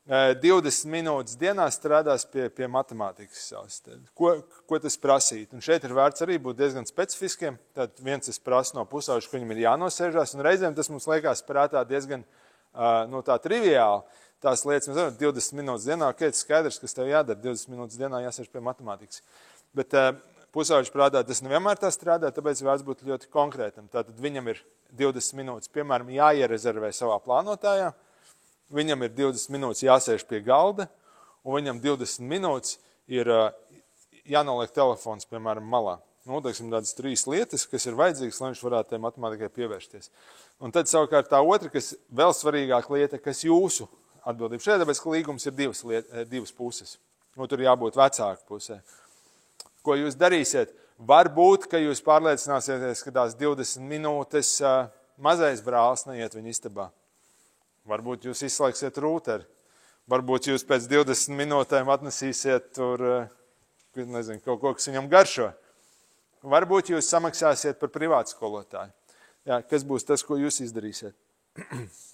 Speaker 3: 20 minūtes dienā strādās pie matemātikas savas. Ko tas prasīt? Un šeit ir vērts arī būt diezgan specifiskiem. Tad viens es prasu no pusauģa, ka viņam ir jānosēžās, un reizēm tas mums liekas prātā diezgan tā triviāli. Tās lietas, mēs zinām, 20 minūtes dienā, ok, tas skaidrs, kas tev jādara, 20 minūtes dienā jāsēž pie matemātikas. Bet pusauģa prātā tas nevienmēr tā strādā, tāpēc vērts būt ļoti konkrētam. Tātad viņam ir 20 minūtes, piemēram, jāierezervē savā plānotājā, viņam ir 20 minūtes jāsēž pie galda, un viņam 20 minūtes ir jānoliek telefons, piemēram, malā. Nu, teiksim, tādas 3 lietas, kas ir vajadzīgas, lai viņš varētu tai matemātikai pievērsties. Un tad savukārt tā otra, kas vēl svarīgāka lieta, kas jūsu atbildība. Šeit, tāpēc, ka līgums ir divas puses. Nu, tur jābūt vecāku pusē. Ko jūs darīsiet? Varbūt, ka jūs pārliecināsieties, ka tās 20 minūtes mazais brālis neiet viņa istabā. Varbūt jūs izslēgsiet rūteri. Varbūt jūs pēc 20 minūtēm atnesīsiet tur, nezinu, kaut ko, kas viņam garšo. Varbūt jūs samaksāsiet par privātu skolotāju. Jā, kas būs tas, ko jūs izdarīsiet?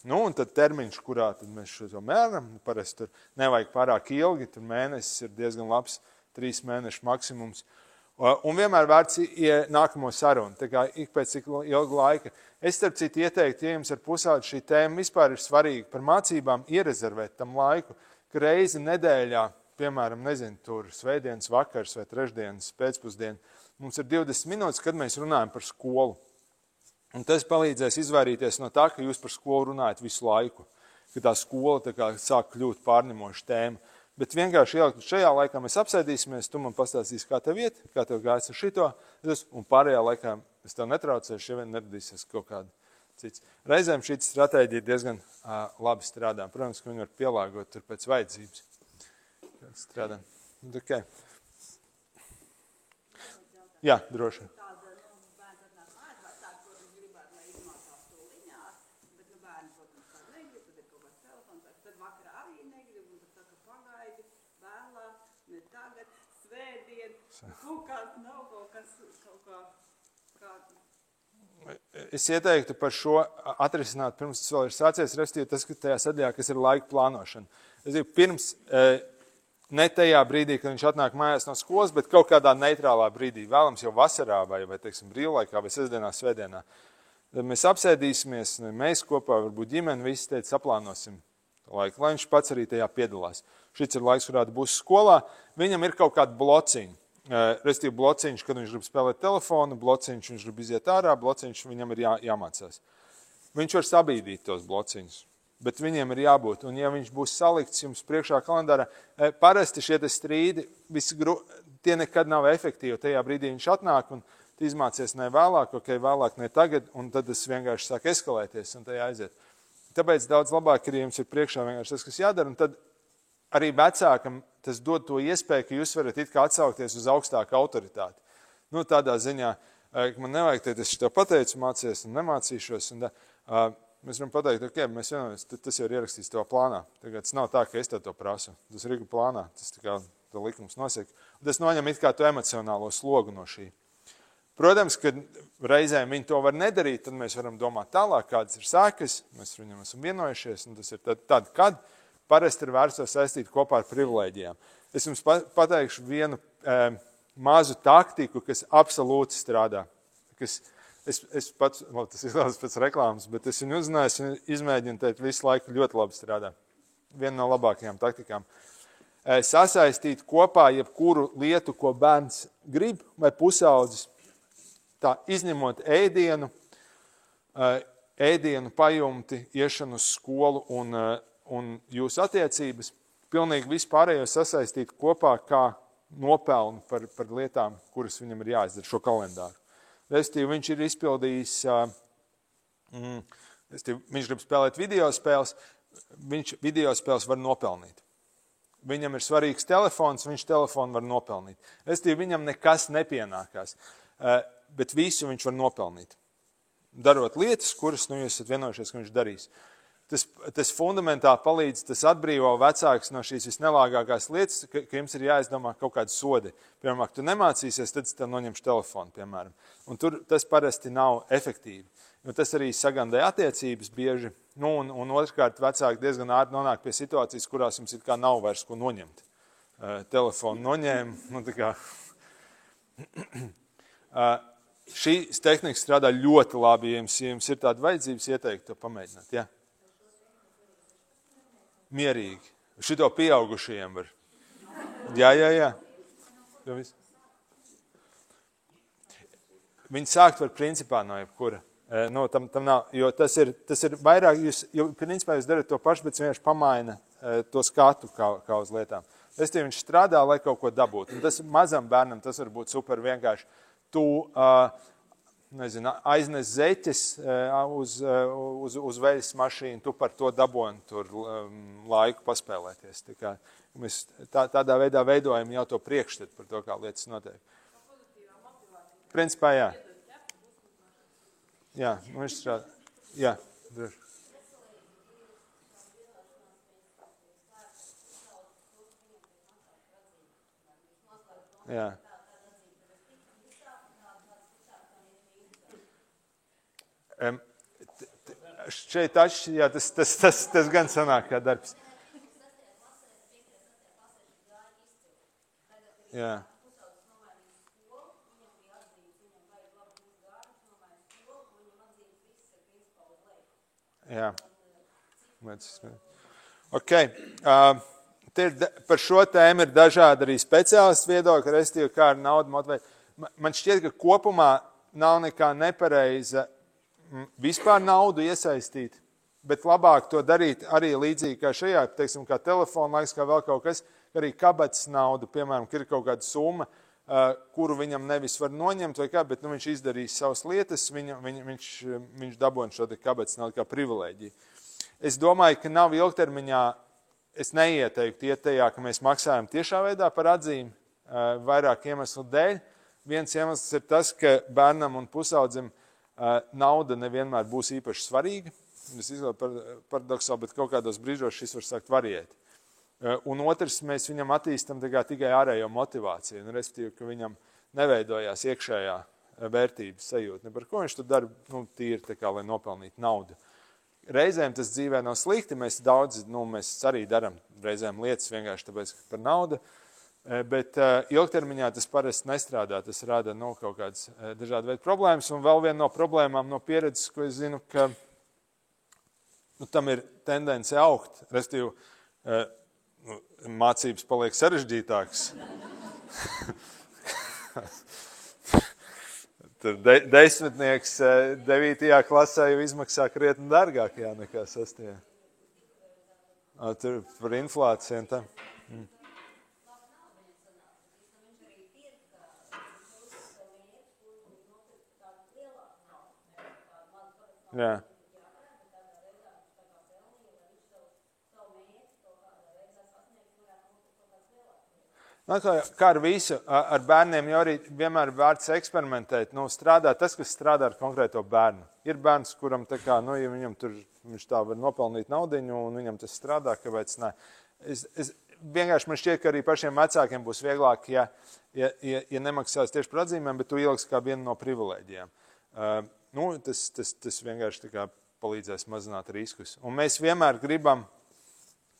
Speaker 3: Nu, un tad termiņš, kurā tad mēs šo mēram, parasti tur nevajag pārāk ilgi, tur mēnesis ir diezgan labs, 3 mēnešu maksimums. Un vienmēr vērts nākamo sarunu, tā kā ik pēc cik ilga laika. Es starp citu ieteiktu, ja jums ar pusauģi šī tēma vispār ir svarīga par mācībām, ierezervēt tam laiku, ka reizi nedēļā, piemēram, nezinu, tur svētdienas vakars vai trešdienas pēcpusdiena, mums ir 20 minūtes, kad mēs runājam par skolu. Un tas palīdzēs izvairīties no tā, ka jūs par skolu runājat visu laiku, ka tā skola tā kā sāk kļūt pārņemoša tēma. Bet vienkārši ielikt šajā laikā mēs apsēdīsimies, tu man pastāstīsi, kā tev iet, kā tev gājas ar šito, un pārējā laikā es tev netraucēšu, ja vien neradīsies kaut kāda cits. Reizēm šī stratēģija diezgan labi strādā. Protams, ka viņi var pielāgot tur pēc vajadzības. Strādā. Okay. Jā, droši. Es ieteiktu par šo atrisināt, pirms tas vēl ir sācies, restīvi tas, ka tajā sadaļā, kas ir laika plānošana. Es divu, pirms, ne tajā brīdī, kad viņš atnāk mājās no skolas, bet kaut kādā neitrālā brīdī, vēlams jau vasarā vai teiksim, brīvlaikā vai sestdienā, svētdienā. Tad mēs apsēdīsimies, mēs kopā, varbūt ģimeni, visi teica, saplānosim laiku, lai viņš pats arī tajā piedalās. Šis ir laiks, kurā būs skolā, viņam ir kaut kāda blociņa. Restīvi blociņš, kad viņš grib spēlēt telefonu, blociņš, viņš grib iziet ārā, blociņš, viņam ir jāmācās. Viņš var sabīdīt tos blociņus, bet viņiem ir jābūt. Un ja viņš būs salikts jums priekšā kalendārā, parasti šie strīdi, tie nekad nav efektīvi. Tajā brīdī viņš atnāk un izmācies ne vēlāk, ok, vēlāk ne tagad, un tad tas vienkārši sāk eskalēties un tajā aiziet. Tāpēc daudz labāk ir, ja jums ir priekšā vienkārši tas, kas jādara, un tad arī vecākam tas dod to iespēju, ka jūs varat it kā atsaukties uz augstāku autoritāti. Nu, tādā ziņā, ka man nevajag teikt, es tev pateicu, mācies un nemācīšos. Un mēs varam pateikt, ok, mēs vienojamies, tas jau ir ierakstīts tavā plānā. Tagad tas nav tā, ka es tev to prasu. Tas ir plānā, tas tā kā to likums nosaka. Un tas noņem it kā to emocionālo slogu no šī. Protams, ka reizēm viņi to var nedarīt, tad mēs varam domāt tālāk, kādas ir sākas, mēs viņam esam vienojušies, un tas ir tad, kad parasti ir vērts to saistīt kopā ar privilēģijām. Es jums pateikšu vienu mazu taktiku, kas absolūti strādā. Es pats, tas izklausās pēc reklāmas, bet es viņu uzzināju, un izmēģinu teikt visu laiku ļoti labi strādā. Viena no labākajām taktikām. Sasaistīt kopā jebkuru lietu, ko bērns grib vai pusaudzis, tā izņemot ēdienu, pajumti, iešanu uz skolu un jūsu attiecības, pilnīgi vispārējo sasaistīt kopā kā nopelnu par lietām, kuras viņam ir jāizdara šo kalendāru. Restīvi, viņš ir izpildījis, viņš grib spēlēt videospēles, viņš videospēles var nopelnīt. Viņam ir svarīgs telefons, viņš telefonu var nopelnīt. Restīvi, viņam nekas nepienākās, bet visu viņš var nopelnīt. Darot lietas, kuras jūs esat vienojušies, ka viņš darīs. tas fundamentāli palīdz, tas atbrīvo vecākus no šīs visnelāgākās lietas, ka jums ir jāizdomā kaut kādi sodi. Piemēram, tu nemācīsies, tad es tev noņemšu telefonu, piemēram. Un tur tas parasti nav efektīvi. Jo tas arī sagandē attiecības bieži. Un otrkārt, vecāki diezgan ātri nonāk pie situācijas, kurās jums it kā nav vairs ko noņemt. Telefonu noņēma. Tā kā. Šīs tehnikas strādā ļoti labi, ja jums ir tāda vajadzības, ieteiktu to pamēģināt. Ja? Mierīgi. Šito pieaugušajiem var. Jā. Viņi sākt var principā no jebkura. Tam nav, jo tas ir vairāk, principā jūs darat to pašu, bet vienkārši pamaina to skatu kā uz lietām. Viņš strādā, lai kaut ko dabūtu. Un tas mazam bērnam tas var būt super vienkārši. Tu aiznes zeķes uz veļas mašīnu, tu par to daboni tur laiku paspēlēties. Mēs tādā veidā veidojam jau to priekšstatu par to, kā lietas notiek. Principā, jā. Jā, viņš strādā. Jā, droši. Jā. Šeit jā, tas gan sanāk kā darbs. Jā. Jā. Okay. Par šo tēmu ir dažādi arī speciālisti viedokļi, restīvi, kā ar naudu motivēt. Man šķiet, ka kopumā nav nekā nepareiza vispār naudu iesaistīt, bet labāk to darīt arī līdzīgi kā šajā, teiksim, kā telefona laiks, kā vēl kaut kas, arī kabatas naudu, piemēram, ka ir kaut kāda summa, kuru viņam nevis var noņemt vai kā, bet viņš izdarīs savas lietas, viņš dabūna šo kabatas naudu kā privilēģiju. Es domāju, ka nav ilgtermiņā, es neieteiktu iet tajā, ka mēs maksājam tiešā veidā par atzīmi vairāk iemeslu dēļ. Viens iemesls ir tas, ka bērnam un pusaudzim nauda nevienmēr būs īpaši svarīga. Tas izglīd paradoksāli, bet kaut kādos brīžos šis var sākt variēt. Un otrs, mēs viņam attīstam tikai ārējo motivāciju, respektīvi, ka viņam neveidojās iekšējā vērtības sajūta. Ne par ko viņš tur dara, tīri lai nopelnītu naudu. Reizēm tas dzīvē nav slikti, mēs arī daram reizēm lietas vienkārši tāpēc, ka par naudu, bet ilgtermiņā tas parasti nestrādā, tas rada kaut kādas dažādi veidi problēmas, un vēl viena no problēmām no pieredzes, ko es zinu, ka tam ir tendence augt, respektīvi, mācības paliek sarežģītākas. Tur desmitnieks 9. klasē jau izmaksā krietni dārgāk nekā 6. Tur par inflāciju un tam. Jā. Kā ar visu, ar bērniem jau arī vienmēr vērts eksperimentēt, strādāt tas, kas strādā ar konkrēto bērnu. Ir bērns, kuram ja viņam tur, viņš tā var nopelnīt naudiņu un viņam tas strādā, kāpēc ne. Vienkārši man šķiet, ka arī pašiem vecākiem būs vieglāk, ja nemaksās tieši par atzīmēm, bet tu ieliks kā vienu no privilēģijām. Tas vienkārši palīdzēs mazināt riskus. Un mēs vienmēr gribam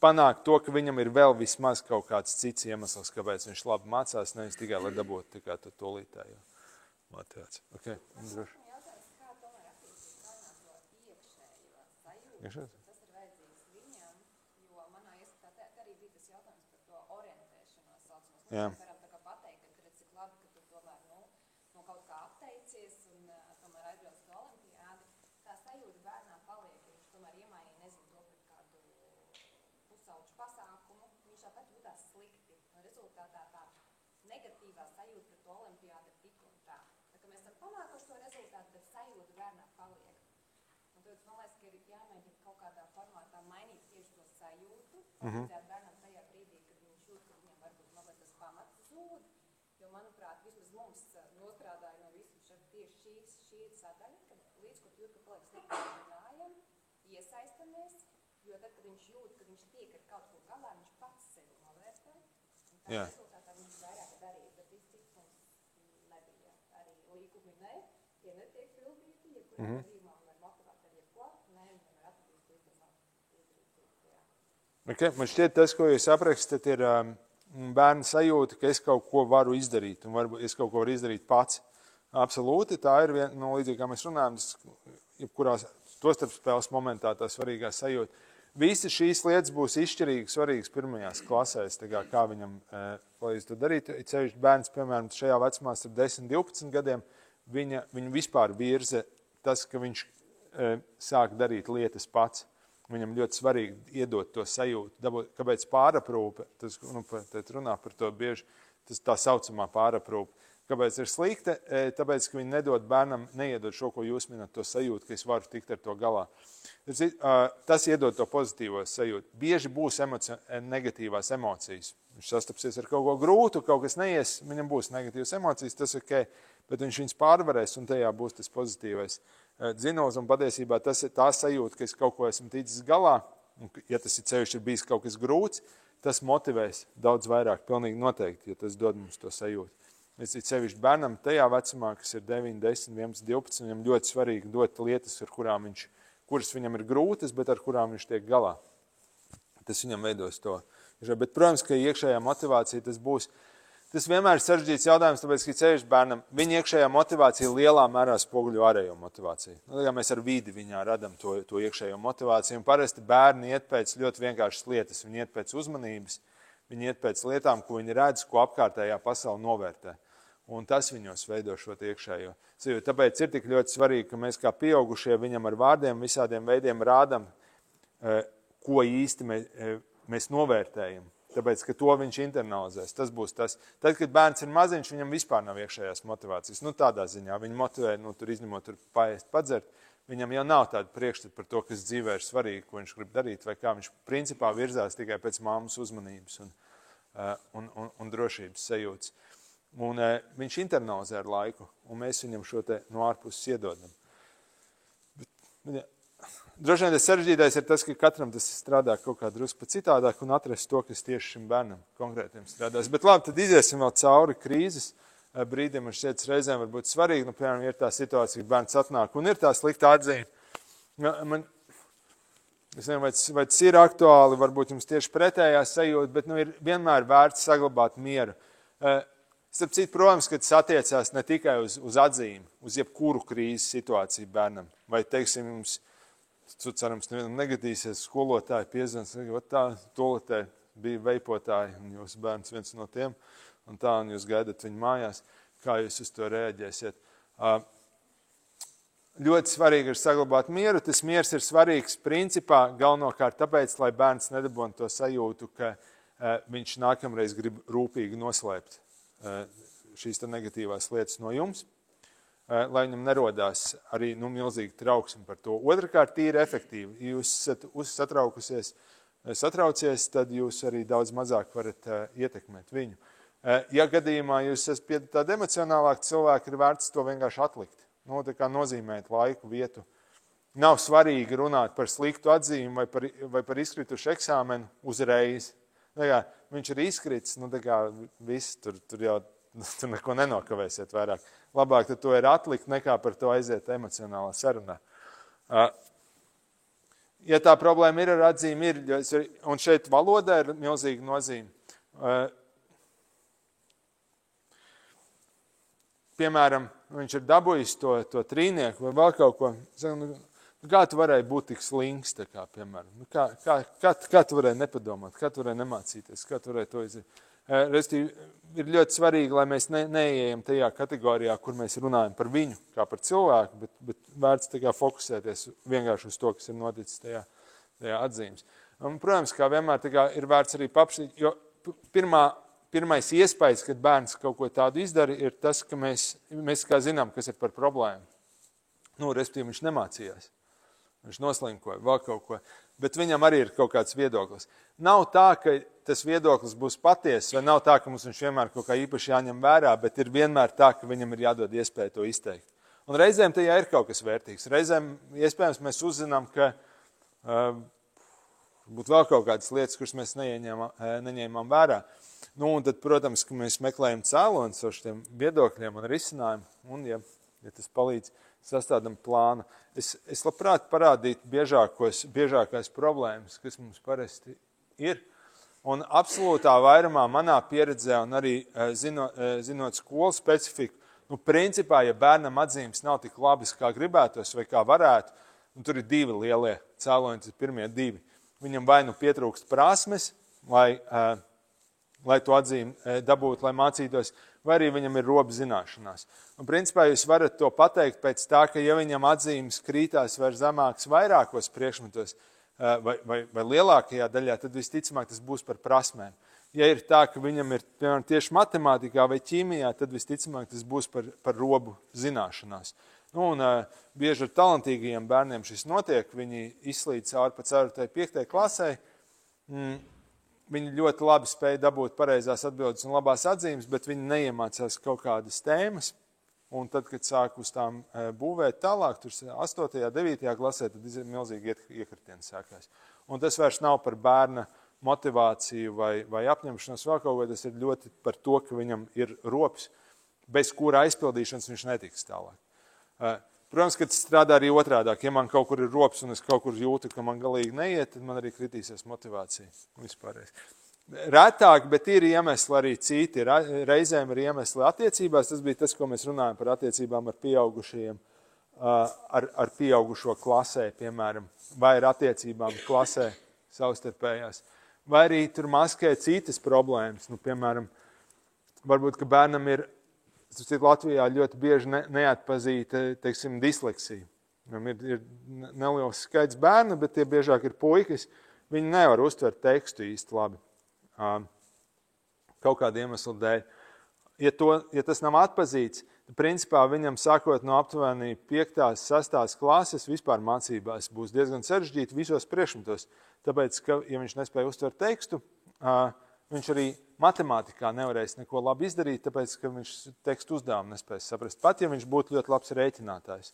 Speaker 3: panākt to, ka viņam ir vēl vismaz kaut kāds cits iemesls, kāpēc viņš labi mācās, nevis tikai, lai dabūtu to lītējo motivāciju. Okay, droši.
Speaker 5: Kā tomēr attīstīt to iekšējo sajūtu? Tas ir vajadzīgs viņam, jo manā ieskatā arī bija tas jautājums par to orientēšanos saucamos. Mēs varam pateikt, ka redz, cik labi, ka tu tomēr no kaut kā atteicies un tomēr aizbrauc uz olimpiādi. Tā sajūta bērnām paliek, ja viņš tomēr iemainīja, nezinu, to pret kādu pusauģu pasākumu, viņš tāpat jūtās slikti. Un rezultātā tā negatīvā sajūta pret olimpiādu ir tik un tā. Tā kā mēs esam panākuši to rezultātu, bet sajūta bērnā paliek. Un tad man liekas, ka ir jāmēģina kaut kādā formātā mainīt tieši to sajūtu, palīdzēt bērnam tajā brīdī, kad viņš jūt, ka viņam varbūt mazliet tas pamats zūd. Jo, manuprāt, vismaz mums nostrādāja no visam tieši šī sadaļa, kad līdz, kur jūt, ka paliek slikti runājam, iesaistamies, Jo tad, kad viņš jūt, ka viņš tiek ar kaut ko galā, viņš pats sevi novērtē. Un tā
Speaker 3: Jā.
Speaker 5: rezultātā viņš vairāk darīja, bet cik mums nebija arī līkumi, tie netiek pildīti, jebkurā gadījumā un var motivēt ar jebko, viņam ir atradīs, ko izdarīt.
Speaker 3: Okay. Man šķiet, tas, ko jūs aprakstat, ir bērnu sajūta, ka es kaut ko varu izdarīt, un varbūt es kaut ko varu izdarīt pats. Absolūti, tā ir viena, līdzīgi kā mēs runājam, jebkurās tostarpspēles momentā tā svarīgā sajūta. Visi šīs lietas būs izšķirīgi svarīgas pirmajās klasēs, kā viņam palīdz to darīt. Ceļš bērns, piemēram, šajā vecumā starp 10-12 gadiem, viņu vispār virza tas, ka viņš sāk darīt lietas pats. Viņam ļoti svarīgi iedot to sajūtu, kāpēc pāraprūpe, tas runā par to bieži, tas tā saucamā pāraprūpe. Kāpēc ir slikta? Tāpēc, ka viņi nedod bērnam, neiedod šo, ko jūs minat, to sajūtu, ka es varu tikt ar to galā. Tas iedod to pozitīvo sajūtu. Bieži būs negatīvās emocijas. Viņš sastapsies ar kaut ko grūtu, kaut kas neies, viņam būs negatīvas emocijas, tas ok, bet viņš viņas pārvarēs un tajā būs tas pozitīvais dzinols. Un patiesībā tas ir tā sajūta, ka es kaut ko esmu ticis galā, un ja tas ir ceļš, ir bijis kaut kas grūts, tas motivēs daudz vairāk, pilnīgi noteikti, ja tas dod mums to sajūtu. Es sevišķi bērnam tajā vecumā, kas ir 9, 10, 11, 12, viņam ļoti svarīgi dot lietas, kuras viņam ir grūtas, bet ar kurām viņš tiek galā. Tas viņam veidos to. Bet, protams, ka iekšējā motivācija tas vienmēr ir sarežģīts jautājums, tāpēc, ka sevišķi bērnam viņa iekšējā motivācija lielā mērā spoguļo ārējo motivāciju. Mēs ar vidi viņā radam to iekšējo motivāciju, un parasti bērni iet pēc ļoti vienkāršas lietas, viņi iet pēc uzmanības, viņi iet pēc lietām, ko viņi redz, ko apkārtējā pasaule novērtē. Un tas viņos veido šo iekšējo. Tāpēc ir tik ļoti svarīgi, ka mēs kā pieaugušie viņam ar vārdiem, visādiem veidiem rādam, ko īsti mēs novērtējam. Tāpēc, ka to viņš internalizēs. Tas būs tas. Tad, kad bērns ir maziņš, viņam vispār nav iekšējās motivācijas. Tādā ziņā viņi motivē, tur izņemot, paēst, padzert. Viņam jau nav tāda priekšstata par to, kas dzīvē ir svarīgi, ko viņš grib darīt, vai kā viņš principā virzās tikai pēc mammas uzmanības un drošības sajūtas. Un viņš internalizē ar laiku, un mēs viņam šo te no ārpuses iedodam. Droši vien tas sarežģītais ir tas, ka katram tas strādā kaut kā drusku citādāk un atrast to, kas tieši šim bērnam konkrētiem strādās. Bet labi, tad iziesim vēl cauri krīzes brīdim, un šķiet reizēm var būt svarīgi. Piemēram, ir tā situācija, ka bērns atnāk un ir tā slikta atzīme. Es nezinu, vai tas ir aktuāli, varbūt jums tieši pretējā sajūta, bet ir vienmēr vērts saglabāt mieru. Starp citu, protams, ka tas attiecās ne tikai uz atzīmi, uz jebkuru krīzes situāciju bērnam. Vai, teiksim, jums, cerams, negadīsies skolotāji piezvans, tā toletē bija veipotāji, un jūs bērns viens no tiem, un jūs gaidat viņu mājās, kā jūs uz to reaģēsiet. Ļoti svarīgi ir saglabāt mieru. Tas miers ir svarīgs principā galvenokārt tāpēc, lai bērns nedabūtu to sajūtu, ka viņš nākamreiz grib rūpīgi noslēpt šīs negatīvās lietas no jums, lai viņam nerodās arī milzīgi trauksmi par to. Otrakārt, tīri efektīvi. Ja jūs esat satraucies, tad jūs arī daudz mazāk varat ietekmēt viņu. Ja gadījumā jūs esat tādi emocionālāki cilvēki, ir vērts to vienkārši atlikt. Tā kā nozīmēt laiku, vietu. Nav svarīgi runāt par sliktu atzīmi vai par izkritušu eksāmenu uzreiz. Viņš ir izkrits, viss, tur jau neko nenokavēsiet vairāk. Labāk tad to ir atlikt, nekā par to aiziet emocionālā sarunā. Ja tā problēma ir ar atzīmi, un šeit valodā ir milzīga nozīme. Piemēram, viņš ir dabūjis to trīnieku vai vēl kaut ko. Kā tu varēji būt tik slinks, piemēram? Kā tu varēji nepadomāt, kā tu varēji nemācīties, kā tu varēji to izdarīt? Restīvi, ir ļoti svarīgi, lai mēs neieejam tajā kategorijā, kur mēs runājam par viņu, kā par cilvēku, bet vērts fokusēties vienkārši uz to, kas ir noticis tajā atzīmes. Un, protams, kā vienmēr ir vērts arī papšīt, jo pirmais iespējas, kad bērns kaut ko tādu izdara, ir tas, ka mēs kā zinām, kas ir par problēmu. Restīvi, viņš nemācījās. Viņš noslinkoja vēl kaut ko, bet viņam arī ir kaut kāds viedoklis. Nav tā, ka tas viedoklis būs patiess, vai nav tā, ka mums viņš vienmēr kaut kā īpaši jāņem vērā, bet ir vienmēr tā, ka viņam ir jādod iespēja to izteikt. Un reizēm tajā ir kaut kas vērtīgs. Reizēm, iespējams, mēs uzzinām, ka Būtu vēl kaut kādas lietas, kuras mēs neņēmām vērā. Nu, un tad, protams, ka mēs meklējam cēloņus ar šiem viedokļiem un risinājumu, un, ja tas palīdz, sastādam plānu. Es labprāt parādītu biežākās problēmas, kas mums parasti ir. Un absolūtā vairumā manā pieredzē un arī zinot skolu specifiku, nu, principā, ja bērnam atzīmes nav tik labas, kā gribētos vai kā varētu, nu, tur ir divi lielie cēloņi, tas pirmie divi. Viņam vai nu pietrūkst prasmes, lai to atzīmi dabūtu, lai mācītos, vai arī viņam ir roba zināšanās. Un principā jūs varat to pateikt pēc tā, ka ja viņam atzīmes krītās vai zemāks vairākos priekšmetos vai lielākajā daļā, tad visticamāk tas būs par prasmēm. Ja ir tā, ka viņam ir piemēram, tieši matemātikā vai ķīmijā, tad visticamāk tas būs par robu zināšanās. Nu, un bieži ar talantīgajiem bērniem šis notiek, viņi izslīd cauri pa 4. 5. klasē, viņi ļoti labi spēja dabūt pareizās atbildes un labās atzīmes, bet viņi neiemācās kaut kādas tēmas, un tad, kad sāk uz tām būvēt tālāk, tur 8. 9. klasē, tad milzīgi iekritieni sākās. Un tas vairs nav par bērna motivāciju vai apņemšanos vēl kaut ko, tas ir ļoti par to, ka viņam ir rops, bez kura aizpildīšanas viņš netiks tālāk. Protams, ka tas strādā arī otrādāk. Ja man kaut kur ir rops un es kaut kur jūtu, ka man galīgi neiet, tad man arī kritīsies motivācija vispārreiz. Retāk, bet ir iemesli arī citi. Reizēm ir iemesli attiecībās. Tas bija tas, ko mēs runājam par attiecībām ar pieaugušajiem, ar pieaugušo klasē, piemēram, vai ar attiecībām klasē savstarpējās. Vai arī tur maskē citas problēmas. Nu, piemēram, varbūt, ka bērnam ir Latvijā ļoti bieži neatpazīta, teiksim, disleksija. Ir neliels skaits bērnu, bet tie biežāk ir puikas. Viņi nevar uztvert tekstu īsti labi. Kaut kāda iemesla dēļ. Ja tas nav atpazīts, tad principā viņam sākot no aptuveni 5. 6. klases vispār mācībās būs diezgan sarežģīti visos priekšmetos. Tāpēc, ka, ja viņš nespēja uztvert tekstu, viņš arī matemātikā nevarēs neko labi izdarīt, tāpēc, ka viņš tekstu uzdevumu nespēs saprast. Pat, ja viņš būtu ļoti labs rēķinātājs.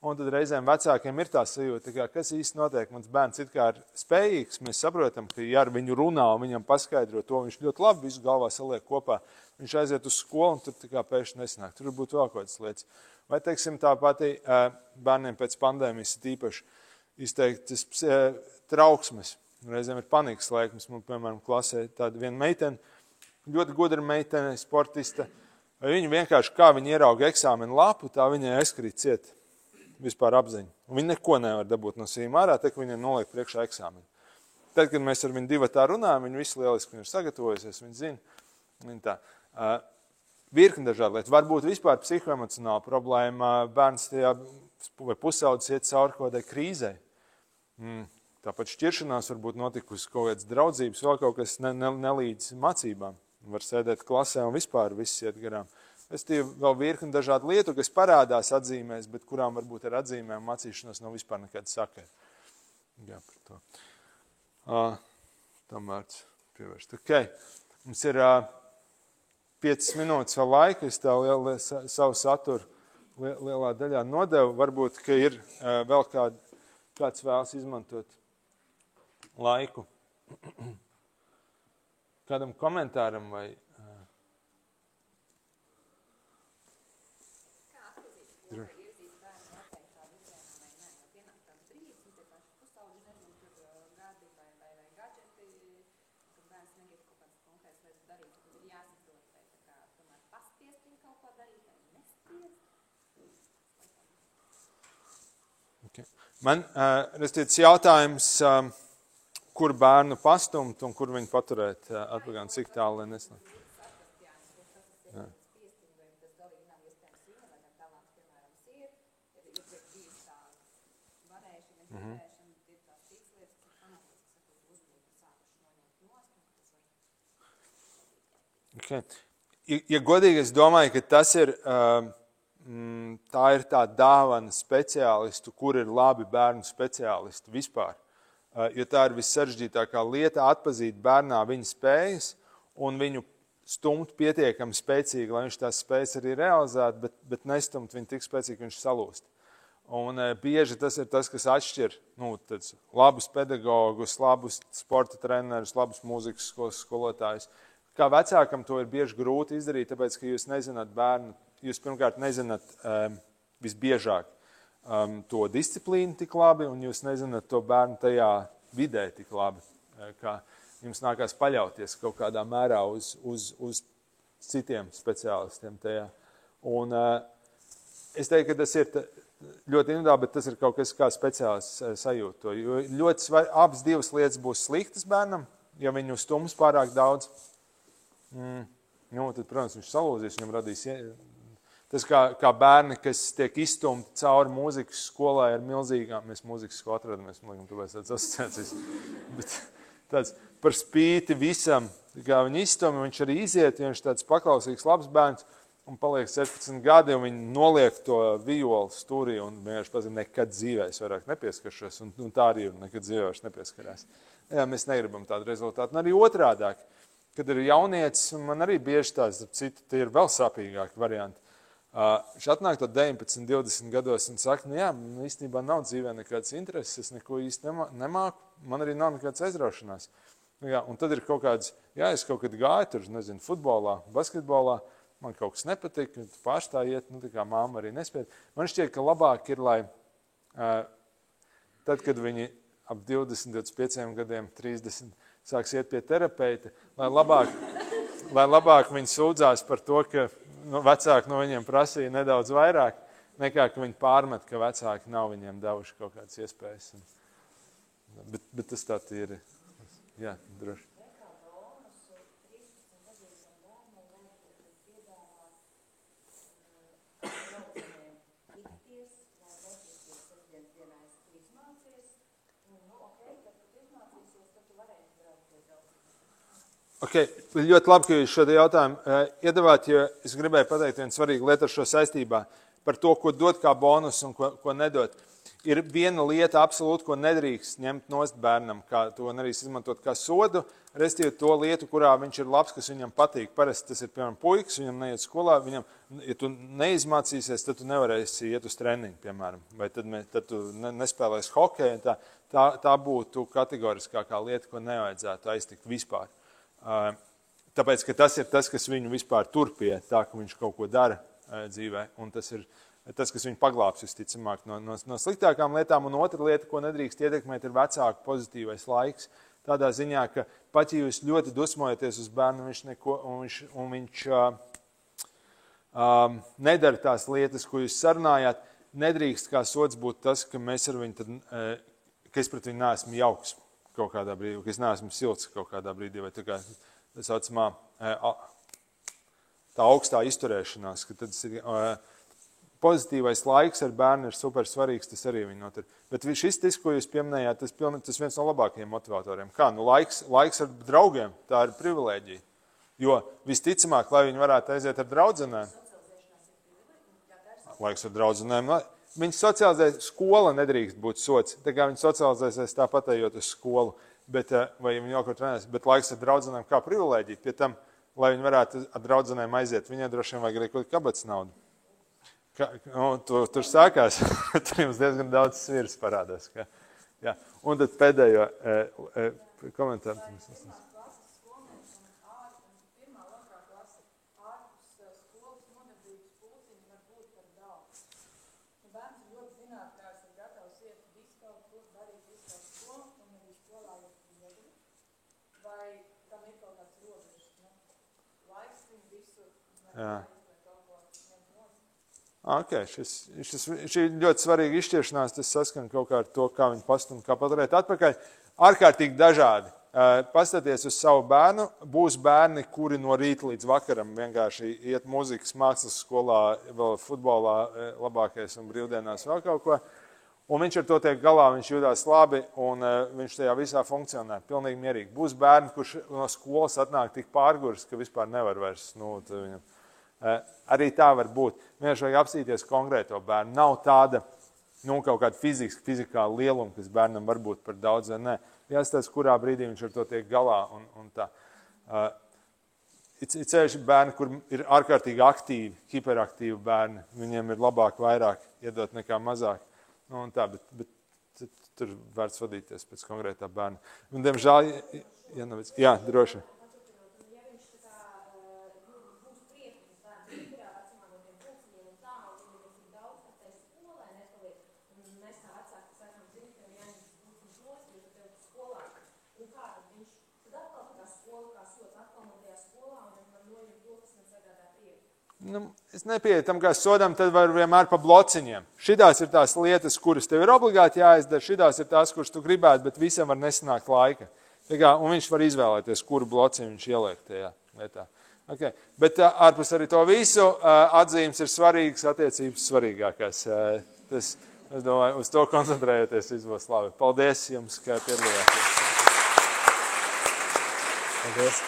Speaker 3: Un tad reizēm vecākiem ir tā sajūta, kas īsti notiek. Mans bērns it kā ir spējīgs, mēs saprotam, ka ja ar viņu runā un viņam paskaidro to, viņš ļoti labi visu galvā saliek kopā. Viņš aiziet uz skolu un tur tā kā pēkšņi nesanāk. Tur būtu vēl kādas lietas. Vai, teiksim, tā pati bērniem pēc pandēmijas ir īpaši izteiktas trauksmes. Reizēm ir panikas laikums. Man, piemēram, klasē tāda viena meitene, ļoti gudra meitene, sportista. Viņa vienkārši, kā viņa ierauga eksāmenu lapu, tā viņai aizkrīt ciet vispār apziņu. Un viņa neko nevar dabūt no sīm ārā, tā ka viņai noliek priekšā eksāmenu. Tad, kad mēs ar viņu divatā runājam, viņa visu lieliski viņa ir sagatavojusies, viņa zina. Viņa tā. Virkni dažādi lietas. Varbūt vispār psihoemocionāla problēma, bērns tajā vai pusaudzis iet cauri kaut kādai krīzei. Tāpat šķiršanās varbūt notikusi kaut kādas draudzības, vēl kaut kas nelīdz mācībām. Var sēdēt klasē un vispār viss iet garām. Es tie vēl virkni dažādu lietu, kas parādās atzīmēs, bet kurām varbūt ar atzīmēm mācīšanos nav vispār nekāda sakara. Jā, par to. Tam vārds pievērst. Okay. Mums ir 5 minūtes vēl laika, es tā savu saturu lielā daļā nodevu. Varbūt, ka ir vēl kāds vēlas izmantot laiku kādam komentāram vai...
Speaker 5: Kā atpazīt, jo iedzīt bērnu noteikti tādu izrēnu vai nē, jo pienāk tāds brīdis, un tie paši pusaudži, nezinu, tur gadi vai gadžeti, kad bērns negrib kaut kādas konkrētas lietas darīt, tad ir jāsaprot, vai tā kā tomēr paspiest viņu kaut ko darīt, vai nespiest.
Speaker 3: Okay. Man restīts jautājums, kur bērnu pastumt un kur viņu paturēt atpakaļ, cik tālu, lai neslēgt. Okay. Ja godīgi, es domāju, ka tas ir, tā ir tā dāvana speciālistu, kur ir labi bērnu speciālisti vispār. Jo tā ir vissaržģītākā lieta atpazīt bērnā viņa spējas un viņu stumt pietiekami spēcīgi, lai viņš tās spējas arī realizētu, bet nestumt viņu tik spēcīgi, ka viņš salūst. Un bieži tas ir tas, kas atšķir labus pedagogus, labus sporta trenerus, labus mūzikas skolas skolotājus. Kā vecākam to ir bieži grūti izdarīt, tāpēc, ka jūs nezināt bērnu, jūs pirmkārt nezināt visbiežāk to disciplīnu tik labi, un jūs nezināt to bērnu tajā vidē tik labi, kā jums nākās paļauties kaut kādā mērā uz citiem speciālistiem tajā. Un es teiktu, ka tas ir ļoti individuāli, bet tas ir kaut kas, kā speciālists sajūt to. Jo ļoti abas divas lietas būs sliktas bērnam, ja viņu stums pārāk daudz. Tad, protams, viņš salūzīs, viņam radīs. Tas kā bērni, kas tiek izstumti cauri mūzikas skolai ar milzīgām, mēs mūzikas skolu atradamies, man liekas, tāpēc tāds asociācijas. Bet tāds par spīti visam, kā viņi izstumi, viņš arī iziet, ja viņš tāds paklausīgs, labs bērns, un paliek 16 gadi, un viņi noliek to violu stūrī, un vienkārši pazina, nekad dzīvē es vairāk nepieskaršos, un tā arī ir, nekad dzīvē vairs nepieskarās. Jā, mēs negribam tādu rezultātu. Un arī otrādāk, kad ir jaunietis, un man arī bieži tās, citi, tie ir vēl sāpīgāki varianti. Viņš atnāk to 19, 20 gados un saka, jā, īstenībā nav dzīvē nekādas intereses, es neko īsti nemāku, man arī nav nekādas aizraušanās. Jā, un tad ir kaut kāds, jā, es kaut kad gāju tur, nezinu, futbolā, basketbolā, man kaut kas nepatika, tu pārstājiet, tā kā māma arī nespēja. Man šķiet, ka labāk ir, lai tad, kad viņi ap 20, 25 gadiem, 30 sāks iet pie terapeita, lai labāk viņi sūdzās par to, ka vecāki no viņiem prasīja nedaudz vairāk, nekā ka viņi pārmet, ka vecāki nav viņiem devuši kaut kādas iespējas. Bet tas tā ir. Jā, droši. Okay. Ļoti labi, ka jūs šo jautājumu iedavāt, jo es gribēju pateikt vienu svarīgu lietu ar šo saistībā par to, ko dot kā bonus un ko nedot. Ir viena lieta absolūti, ko nedrīkst ņemt nost bērnam, kā to nedrīkst izmantot kā sodu, restīvi to lietu, kurā viņš ir labs, kas viņam patīk. Parasti tas ir, piemēram, puikas, viņam neiet skolā, viņam, ja tu neizmācīsies, tad tu nevarēsi iet uz treniņu, piemēram, vai tad tu nespēlēsi hokeju. Tā būtu kategoriskākā lieta, ko nevajadzētu aiztikt vispār. Tāpēc, ka tas ir tas, kas viņu vispār turpie, tā, ka viņš kaut ko dara dzīvē, un tas ir tas, kas viņu paglābs visticamāk no sliktākām lietām, un otra lieta, ko nedrīkst ietekmēt, ir vecāku pozitīvais laiks, tādā ziņā, ka pat ja jūs ļoti dusmojaties uz bērnu, viņš nedara tās lietas, ko jūs sarunājāt, nedrīkst kā sods būt tas, ka mēs ar viņu ka es pret viņu neesmu jauks kaut kādā brīdī, ka es neesmu silts kaut kādā brīdī, vai tā kā tā saucamā tā augstā izturēšanās, ka tad pozitīvais laiks ar bērnu ir super svarīgs, tas arī viņi notur. Bet šis, ko jūs pieminējāt, tas viens no labākajiem motivatoriem. Kā? Laiks ar draugiem, tā ir privilēģija. Jo visticamāk, lai viņi varētu aiziet ar draudzenēm. Laiks ar draudzenēm. Viņas socializē, skola nedrīkst būt sots. Tā kā viņi socializēsies tāpat ejot uz skolu, vai viņi jau kaut trenēs, bet laiks ar draudzenēm kā privilēģija. Pie tam, lai viņi varētu ar draudzenēm aiziet, viņai droši vien vajag arī kaut kabatas naudu. Tur sākās, tur jums diezgan daudz sviras parādās. Jā. Un tad pēdējo komentāru. Jā. Okay, šī ļoti svarīga izšķiršanās, tas saskan kaut kā ar to, kā viņi pastum, kā paturēt atpakaļ. Ārkārtīgi dažādi. Pastaties uz savu bērnu, būs bērni, kuri no rīta līdz vakaram vienkārši iet mūzikas mākslas skolā, vēl futbolā labākais un brīvdienās vēl kaut ko. Un viņš ar to tiek galā, viņš jūtās labi un viņš tajā visā funkcionē, pilnīgi mierīgi. Būs bērni, kurš no skolas atnāk tik pārguris, ka vispār nevar vairs, viņam. Arī tā var būt. Vienkārši vajag apstīties konkrēto bērnu. Nav tāda, kaut kāda fizikāla lieluma, kas bērnam var būt par daudz vai nē. Jāstāsta, kurā brīdī viņš ar to tiek galā un tā. Ir ceļši bērni, kur ir ārkārtīgi aktīvi, hiperaktīvi bērni. Viņiem ir labāk vairāk iedot nekā mazāk. Un tā, bet tur vērts vadīties pēc konkrētā bērna. Un, diemžēl, jā, droši. Es nepieeju tam, kā sodām, tad var vienmēr pa blociņiem. Šitās ir tās lietas, kuras tev ir obligāti jāizdara, šitās ir tās, kuras tu gribētu, bet visam var nesanākt laika. Un viņš var izvēlēties, kuru blociņu viņš ieliek tajā lietā. Okay. Bet ārpus arī to visu atzīmes ir svarīgas, attiecības svarīgākās. Es domāju, uz to koncentrējoties viss būs labi. Paldies jums, ka piedalījāties.
Speaker 1: Paldies.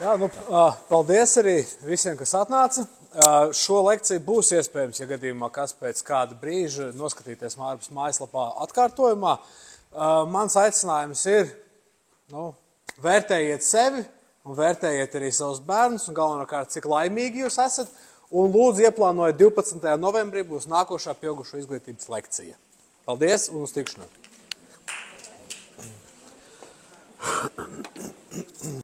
Speaker 1: Jā, paldies arī visiem, kas atnāca. Šo lekciju būs iespējams, ja gadījumā kas pēc kāda brīža noskatīties Mārpas mājaslapā atkārtojumā. Mans aicinājums ir, vērtējiet sevi un vērtējiet arī savus bērnus un galvenokārt, cik laimīgi jūs esat. Un lūdzu ieplānojiet 12. novembrī būs nākošā pieaugušo izglītības lekcija. Paldies un uz tikšanos!